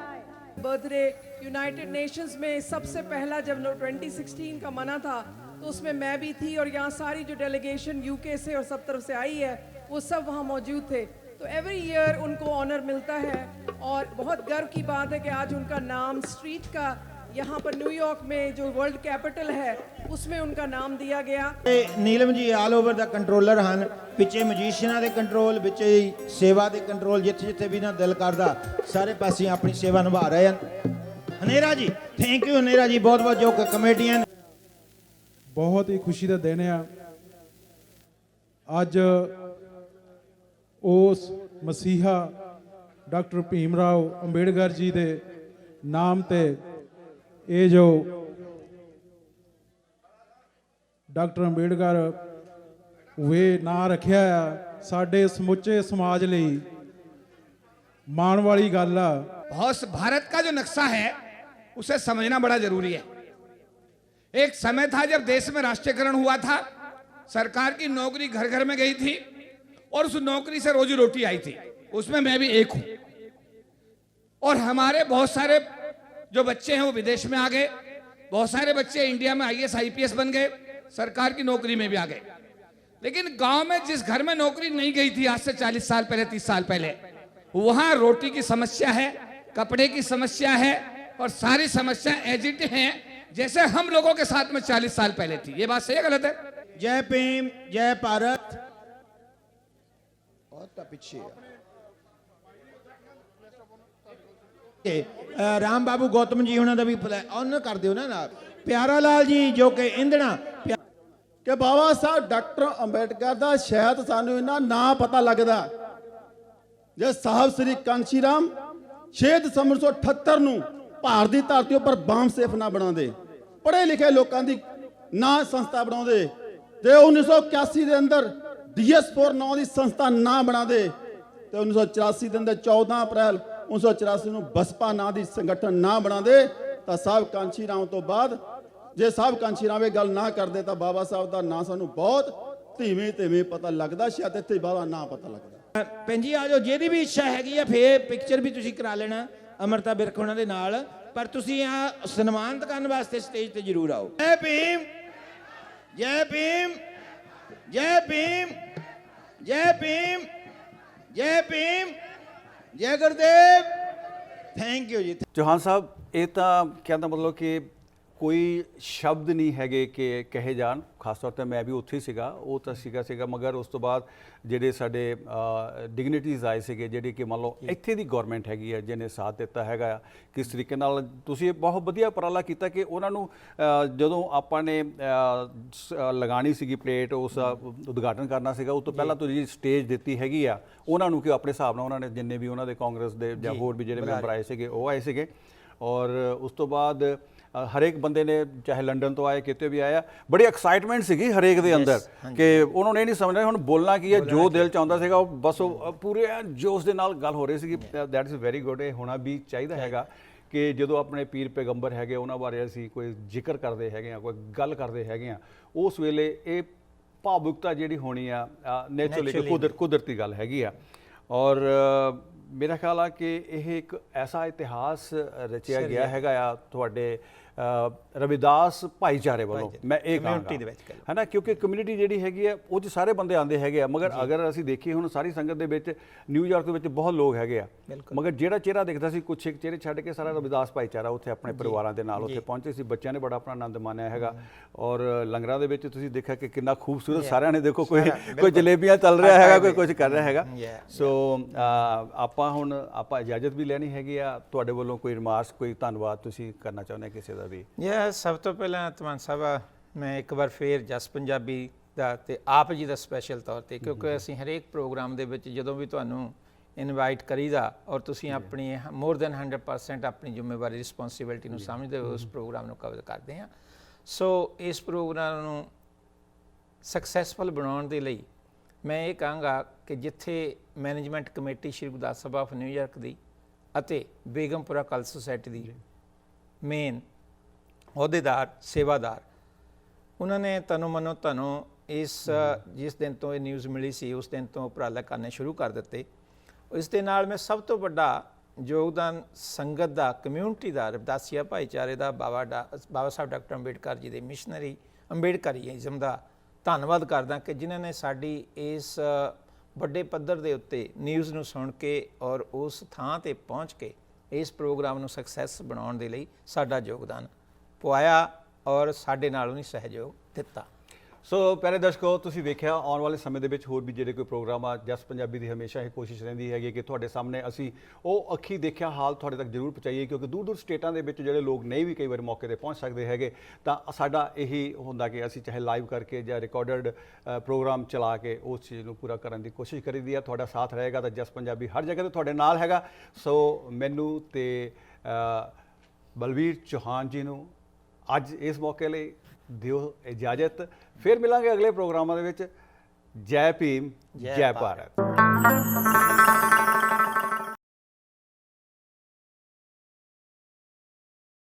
बर्थडे यूनाइटेड नेशंस में सबसे पहला जब 2016 का मना था तो उसमें मैं भी थी और यहाँ सारी जो डेलीगेशन यूके से और सब तरफ से आई है वो सब वहाँ मौजूद थे। तो एवरी ईयर उनको ऑनर मिलता है और बहुत गर्व की बात है कि आज उनका नाम स्ट्रीट का यहाँ पर न्यूयॉर्क में जो वर्ल्ड कैपिटल है उसमें उनका नाम दिया गया। ਨੀਲਮ ਜੀ ਆਲ ਓਵਰ ਦਾ ਕੰਟਰੋਲਰ ਹਨ, ਵਿੱਚੇ ਮਜੀਸ਼ੀਅਨਾਂ ਦੇ ਕੰਟਰੋਲ, ਵਿੱਚੇ ਸੇਵਾ ਦੇ ਕੰਟਰੋਲ, ਜਿੱਥੇ ਜਿੱਥੇ ਵੀ ਨਾ ਦਿਲ ਕਰਦਾ ਸਾਰੇ ਪਾਸੇ ਆਪਣੀ ਸੇਵਾ ਨਿਭਾ ਰਹੇ ਹਨ। ਹਨੇਰਾ ਜੀ, ਥੈਂਕ ਯੂ ਹਨੇਰਾ ਜੀ, ਬਹੁਤ ਬਹੁਤ ਜੋ ਕਮੇਡੀਅਨ। ਬਹੁਤ ਹੀ ਖੁਸ਼ੀ ਦਾ ਦਿਨ ਆ ਅੱਜ ਉਸ ਮਸੀਹਾ ਡਾਕਟਰ ਭੀਮ ਰਾਓ ਅੰਬੇਡਕਰ ਜੀ ਦੇ ਨਾਮ ਤੇ ਇਹ ਜੋ ਡਾਕਟਰ ਅੰਬੇਡਕਰ ਵੇ ਨਾਂ ਰੱਖਿਆ ਆ ਸਾਡੇ ਸਮੁੱਚੇ ਸਮਾਜ ਲਈ ਮਾਣ वाली गल आ। बहुत भारत का जो नक्शा है उसे समझना बड़ा जरूरी है। एक समय था जब देश में राष्ट्रीयकरण हुआ था, सरकार की नौकरी घर घर में गई थी और उस नौकरी से रोजी रोटी आई थी, उसमें मैं भी एक हूं। और हमारे बहुत सारे जो बच्चे हैं वो विदेश में आ गए, बहुत सारे बच्चे इंडिया में IAS IPS बन गए, सरकार की नौकरी में भी आ गए। लेकिन गांव में जिस घर में नौकरी नहीं गई थी आज से 40 साल पहले 30 साल पहले, वहां रोटी की समस्या है, कपड़े की समस्या है और सारी समस्या एज इट हैं जैसे हम लोगों के साथ में 40 साल पहले थी। ये बात सही है गलत है? जय भीम, जय भारत। बहुत पीछे राम बाबू गौतम जी होना भी ऑनर कर दियो ना प्यारा लाल जी जो कि इंधना कि बाबा साहब डॉक्टर अंबेडकर का शायद सानू इन्ना ना पता लगता जे साहब श्री कांशी राम 6 ਦਸੰਬਰ 1978 ਨੂੰ ਭਾਰਤ ਦੀ ਧਰਤੀ ਉੱਪਰ ਬੰਬ ਸੇਫ ਨਾ ਬਣਾਉਂਦੇ, ਪੜ੍ਹੇ ਲਿਖੇ ਲੋਕਾਂ ਦੀ ਨਾ ਸੰਸਥਾ ਬਣਾਉਂਦੇ ਤੇ 1981 ਦੇ ਅੰਦਰ DS4 ਨਾਂ ਦੀ ਸੰਸਥਾ ਨਾ ਬਣਾਉਂਦੇ ਤੇ 1984 ਦੇ ਅੰਦਰ 14 ਅਪ੍ਰੈਲ 1984 ਨੂੰ ਬਸਪਾ ਨਾਂ ਦੀ ਸੰਗਠਨ ਨਾ ਬਣਾਉਂਦੇ ਤਾਂ ਸਾਹਿਬ ਕਾਂਸ਼ੀ ਰਾਮ ਤੋਂ ਬਾਅਦ ਜੇ ਸਾਹਿਬ ਕਾਂਸ਼ੀ ਰਾਮ ਇਹ ਗੱਲ ਨਾ ਕਰਦੇ ਤਾਂ ਬਾਬਾ ਸਾਹਿਬ ਦਾ ਨਾਂ ਸਾਨੂੰ ਬਹੁਤ ਧੀਵੇਂ ਧੀਵੇਂ ਪਤਾ ਲੱਗਦਾ, ਸ਼ਾਇਦ ਇੱਥੇ ਬਾਬਾ ਨਾਂ ਪਤਾ ਲੱਗਦਾ। ਭੈਣ ਜੀ ਆ ਜਾਓ, ਜਿਹਦੀ ਵੀ ਇੱਛਾ ਹੈਗੀ ਆ ਫੇਰ ਪਿਕਚਰ ਵੀ ਤੁਸੀਂ ਕਰਾ ਲੈਣਾ ਅਮਰਤਾ ਬਿਰਖ ਉਹਨਾਂ ਦੇ ਨਾਲ, ਪਰ ਤੁਸੀਂ ਆ ਸਨਮਾਨਿਤ ਕਰਨ ਵਾਸਤੇ ਸਟੇਜ ਤੇ ਜ਼ਰੂਰ ਆਓ। ਜੈ ਭੀਮ, ਜੈ ਭੀਮ, ਜੈ ਭੀਮ, ਜੈ ਭੀਮ, ਜੈ ਭੀਮ, ਜੈ ਗੁਰਦੇਵ। ਥੈਂਕ ਯੂ ਜੀ। ਚੌਹਾਨ ਸਾਹਿਬ, ਇਹ ਤਾਂ ਕਹਿਣ ਦਾ ਮਤਲਬ ਕਿ ਕੋਈ ਸ਼ਬਦ ਨਹੀਂ ਹੈਗੇ ਕਿ ਕਹੇ ਜਾਣ। ਖਾਸ ਤੌਰ ਤੇ ਮੈਂ ਵੀ ਉੱਥੇ ਹੀ ਸੀਗਾ, ਉਹ ਤਾਂ ਸੀਗਾ ਮਗਰ ਉਸ ਤੋਂ ਬਾਅਦ ਜਿਹੜੇ ਸਾਡੇ ਡਿਗਨਿਟੀਜ਼ ਆਏ ਸੀਗੇ, ਜਿਹੜੇ ਕਿ ਮੰਨ ਲਓ ਇੱਥੇ ਦੀ ਗਵਰਨਮੈਂਟ ਹੈਗੀ ਹੈ ਜਿਹਨੇ ਸਾਥ ਦਿੱਤਾ ਹੈਗਾ, ਕਿਸ ਤਰੀਕੇ ਨਾਲ ਤੁਸੀਂ ਬਹੁਤ ਵਧੀਆ ਉਪਰਾਲਾ ਕੀਤਾ ਕਿ ਉਹਨਾਂ ਨੂੰ ਜਦੋਂ ਆਪਾਂ ਨੇ ਲਗਾਉਣੀ ਸੀਗੀ ਪਲੇਟ, ਉਸ ਉਦਘਾਟਨ ਕਰਨਾ ਸੀਗਾ, ਉਸ ਤੋਂ ਪਹਿਲਾਂ ਤੁਸੀਂ ਸਟੇਜ ਦਿੱਤੀ ਹੈਗੀ ਆ ਉਹਨਾਂ ਨੂੰ ਕਿ ਆਪਣੇ ਹਿਸਾਬ ਨਾਲ ਉਹਨਾਂ ਨੇ ਜਿੰਨੇ ਵੀ ਉਹਨਾਂ ਦੇ ਕਾਂਗਰਸ ਦੇ ਜਾਂ ਹੋਰ ਵੀ ਜਿਹੜੇ ਮੈਂਬਰ ਆਏ ਸੀਗੇ ਉਹ ਆਏ ਸੀਗੇ। ਔਰ ਉਸ ਤੋਂ ਬਾਅਦ ਹਰੇਕ ਬੰਦੇ ਨੇ ਚਾਹੇ ਲੰਡਨ ਤੋਂ ਆਏ ਕਿਤੇ ਵੀ ਆਇਆ, ਬੜੀ ਐਕਸਾਈਟਮੈਂਟ ਸੀਗੀ ਹਰੇਕ ਦੇ ਅੰਦਰ ਕਿ ਉਹਨਾਂ ਨੇ ਇਹ ਨਹੀਂ ਸਮਝਣਾ ਹੁਣ ਬੋਲਣਾ ਕੀ ਹੈ, ਜੋ ਦਿਲ ਚ ਆਉਂਦਾ ਸੀਗਾ ਉਹ ਬਸ ਉਹ ਪੂਰੇ ਜੋਸ਼ ਦੇ ਨਾਲ ਗੱਲ ਹੋ ਰਹੀ ਸੀਗੀ। That is very good. ਇਹ ਹੋਣਾ ਵੀ ਚਾਹੀਦਾ ਹੈਗਾ ਕਿ ਜਦੋਂ ਆਪਣੇ ਪੀਰ ਪੈਗੰਬਰ ਹੈਗੇ ਉਹਨਾਂ ਬਾਰੇ ਅਸੀਂ ਕੋਈ ਜ਼ਿਕਰ ਕਰਦੇ ਹੈਗੇ ਆ, ਕੋਈ ਗੱਲ ਕਰਦੇ ਹੈਗੇ ਆ, ਉਸ ਵੇਲੇ ਇਹ ਭਾਵੁਕਤਾ ਜਿਹੜੀ ਹੋਣੀ ਆ ਨੇਚਰਲੀ ਕੁਦਰਤੀ ਗੱਲ ਹੈਗੀ ਆ। ਔਰ ਮੇਰਾ ਖਿਆਲ ਆ ਕਿ ਇਹ ਇੱਕ ਐਸਾ ਇਤਿਹਾਸ ਰਚਿਆ ਗਿਆ ਹੈਗਾ ਆ ਤੁਹਾਡੇ ਰਵਿਦਾਸ ਭਾਈਚਾਰੇ ਵੱਲੋਂ, ਮੈਂ ਇਹ ਕਹਾਂਗਾ ਹੈ ਨਾ, ਕਿਉਂਕਿ ਕਮਿਊਨਿਟੀ ਜਿਹੜੀ ਹੈਗੀ ਆ ਉਹ 'ਚ ਸਾਰੇ ਬੰਦੇ ਆਉਂਦੇ ਹੈਗੇ ਆ, ਮਗਰ ਅਗਰ ਅਸੀਂ ਦੇਖੀਏ ਹੁਣ ਸਾਰੀ ਸੰਗਤ ਦੇ ਵਿੱਚ ਨਿਊਯਾਰਕ ਦੇ ਵਿੱਚ ਬਹੁਤ ਲੋਕ ਹੈਗੇ ਆ, ਮਗਰ ਜਿਹੜਾ ਚਿਹਰਾ ਦਿਖਦਾ ਸੀ ਕੁਛ ਇੱਕ ਚਿਹਰੇ ਛੱਡ ਕੇ ਸਾਰਾ ਰਵਿਦਾਸ ਭਾਈਚਾਰਾ ਉੱਥੇ ਆਪਣੇ ਪਰਿਵਾਰਾਂ ਦੇ ਨਾਲ ਉੱਥੇ ਪਹੁੰਚੇ ਸੀ। ਬੱਚਿਆਂ ਨੇ ਬੜਾ ਆਪਣਾ ਆਨੰਦ ਮਾਣਿਆ ਹੈਗਾ। ਔਰ ਲੰਗਰਾਂ ਦੇ ਵਿੱਚ ਤੁਸੀਂ ਦੇਖਿਆ ਕਿ ਕਿੰਨਾ ਖੂਬਸੂਰਤ ਸਾਰਿਆਂ ਨੇ ਦੇਖੋ, ਕੋਈ ਜਲੇਬੀਆਂ ਚੱਲ ਰਿਹਾ ਹੈਗਾ, ਕੋਈ ਕੁਝ ਕਰ ਰਿਹਾ ਹੈਗਾ। ਸੋ ਆਪਾਂ ਇਜਾਜ਼ਤ ਵੀ ਲੈਣੀ ਹੈਗੀ ਆ, ਤੁਹਾਡੇ ਵੱਲੋਂ ਕੋਈ ਰਿਮਾਰਕਸ, ਕੋਈ ਧੰਨਵਾਦ ਤੁਸੀਂ ਕਰਨਾ ਚਾਹੁੰਦੇ ਕਿਸੇ ਦਾ ਵੀ? ਸਭ ਤੋਂ ਪਹਿਲਾਂ ਧੰਨ ਸਾਹਿਬ, ਮੈਂ ਇੱਕ ਵਾਰ ਫੇਰ ਜਸ ਪੰਜਾਬੀ ਦਾ ਤੇ ਆਪ ਜੀ ਦਾ ਸਪੈਸ਼ਲ ਤੌਰ ਤੇ, ਕਿਉਂਕਿ ਅਸੀਂ ਹਰੇਕ ਪ੍ਰੋਗਰਾਮ ਦੇ ਵਿੱਚ ਜਦੋਂ ਵੀ ਤੁਹਾਨੂੰ ਇਨਵਾਈਟ ਕਰੀਦਾ ਔਰ ਤੁਸੀਂ ਆਪਣੀ ਮੋਰ ਦੈਨ 100% ਆਪਣੀ ਜ਼ਿੰਮੇਵਾਰੀ ਰਿਸਪੌਂਸਿਬਿਲਿਟੀ ਨੂੰ ਸਮਝਦੇ ਹੋਏ ਉਸ ਪ੍ਰੋਗਰਾਮ ਨੂੰ ਕਵਰ ਕਰਦੇ ਹਾਂ। ਸੋ ਇਸ ਪ੍ਰੋਗਰਾਮ ਨੂੰ ਸਕਸੈਸਫੁਲ ਬਣਾਉਣ ਦੇ ਲਈ ਮੈਂ ਇਹ ਕਹਾਂਗਾ ਕਿ ਜਿੱਥੇ management committee Shri Gurdas Sabha of New York ਦੀ ਅਤੇ ਬੇਗਮਪੁਰਾ ਕਲ ਸੁਸਾਇਟੀ ਦੀ ਮੇਨ ਅਹੁਦੇਦਾਰ ਸੇਵਾਦਾਰ, ਉਹਨਾਂ ਨੇ ਤਨੋਂ ਮਨੋਂ ਤੁਹਾਨੂੰ ਜਿਸ ਦਿਨ ਤੋਂ ਇਹ ਨਿਊਜ਼ ਮਿਲੀ ਸੀ ਉਸ ਦਿਨ ਤੋਂ ਉਪਰਾਲੇ ਕਰਨੇ ਸ਼ੁਰੂ ਕਰ ਦਿੱਤੇ। ਇਸ ਦੇ ਨਾਲ ਮੈਂ ਸਭ ਤੋਂ ਵੱਡਾ ਯੋਗਦਾਨ ਸੰਗਤ ਦਾ, ਕਮਿਊਨਿਟੀ ਦਾ, ਰਵਿਦਾਸੀਆ ਭਾਈਚਾਰੇ ਦਾ, ਬਾਬਾ ਸਾਹਿਬ ਡਾਕਟਰ ਅੰਬੇਡਕਰ ਜੀ ਦੇ ਮਿਸ਼ਨਰੀ ਅੰਬੇਡਕਰੀਜ਼ਮ ਦਾ ਧੰਨਵਾਦ ਕਰਦਾ ਕਿ ਜਿਨ੍ਹਾਂ ਨੇ ਸਾਡੀ ਇਸ ਵੱਡੇ ਪੱਧਰ ਦੇ ਉੱਤੇ ਨਿਊਜ਼ ਨੂੰ ਸੁਣ ਕੇ ਔਰ ਉਸ ਥਾਂ 'ਤੇ ਪਹੁੰਚ ਕੇ ਇਸ ਪ੍ਰੋਗਰਾਮ ਨੂੰ ਸਕਸੈਸ ਬਣਾਉਣ ਦੇ ਲਈ ਸਾਡਾ ਯੋਗਦਾਨ ਪਵਾਇਆ ਔਰ ਸਾਡੇ ਨਾਲ ਉਹਨੇ ਸਹਿਯੋਗ ਦਿੱਤਾ। ਸੋ ਪਿਆਰੇ ਦਰਸ਼ਕੋ, ਤੁਸੀਂ ਵੇਖਿਆ ਆਉਣ ਵਾਲੇ ਸਮੇਂ ਦੇ ਵਿੱਚ ਹੋਰ ਵੀ ਜਿਹੜੇ ਕੋਈ ਪ੍ਰੋਗਰਾਮ ਆ, ਜਸ ਪੰਜਾਬੀ ਦੀ ਹਮੇਸ਼ਾ ਇਹ ਕੋਸ਼ਿਸ਼ ਰਹਿੰਦੀ ਹੈਗੀ ਕਿ ਤੁਹਾਡੇ ਸਾਹਮਣੇ ਅਸੀਂ ਉਹ ਅੱਖੀ ਦੇਖਿਆ ਹਾਲ ਤੁਹਾਡੇ ਤੱਕ ਜ਼ਰੂਰ ਪਹੁੰਚਾਈਏ, ਕਿਉਂਕਿ ਦੂਰ ਦੂਰ ਸਟੇਟਾਂ ਦੇ ਵਿੱਚ ਜਿਹੜੇ ਲੋਕ ਨਹੀਂ ਵੀ ਕਈ ਵਾਰ ਮੌਕੇ 'ਤੇ ਪਹੁੰਚ ਸਕਦੇ ਹੈਗੇ, ਤਾਂ ਸਾਡਾ ਇਹੀ ਹੁੰਦਾ ਕਿ ਅਸੀਂ ਚਾਹੇ ਲਾਈਵ ਕਰਕੇ ਜਾਂ ਰਿਕਾਰਡਡ ਪ੍ਰੋਗਰਾਮ ਚਲਾ ਕੇ ਉਸ ਚੀਜ਼ ਨੂੰ ਪੂਰਾ ਕਰਨ ਦੀ ਕੋਸ਼ਿਸ਼ ਕਰੀਦੀ ਆ। ਤੁਹਾਡਾ ਸਾਥ ਰਹੇਗਾ ਤਾਂ ਜਸ ਪੰਜਾਬੀ ਹਰ ਜਗ੍ਹਾ 'ਤੇ ਤੁਹਾਡੇ ਨਾਲ ਹੈਗਾ। ਸੋ ਮੈਨੂੰ ਤੇ ਬਲਵੀਰ ਚੌਹਾਨ ਜੀ ਨੂੰ ਅੱਜ ਇਸ ਮੌਕੇ ਲਈ ਦਿਓ ਇਜਾਜ਼ਤ। ਫਿਰ ਮਿਲਾਂਗੇ ਅਗਲੇ ਪ੍ਰੋਗਰਾਮਾਂ ਦੇ ਵਿੱਚ। ਜੈ ਭੀਮ, ਜੈ ਭਾਰਤ।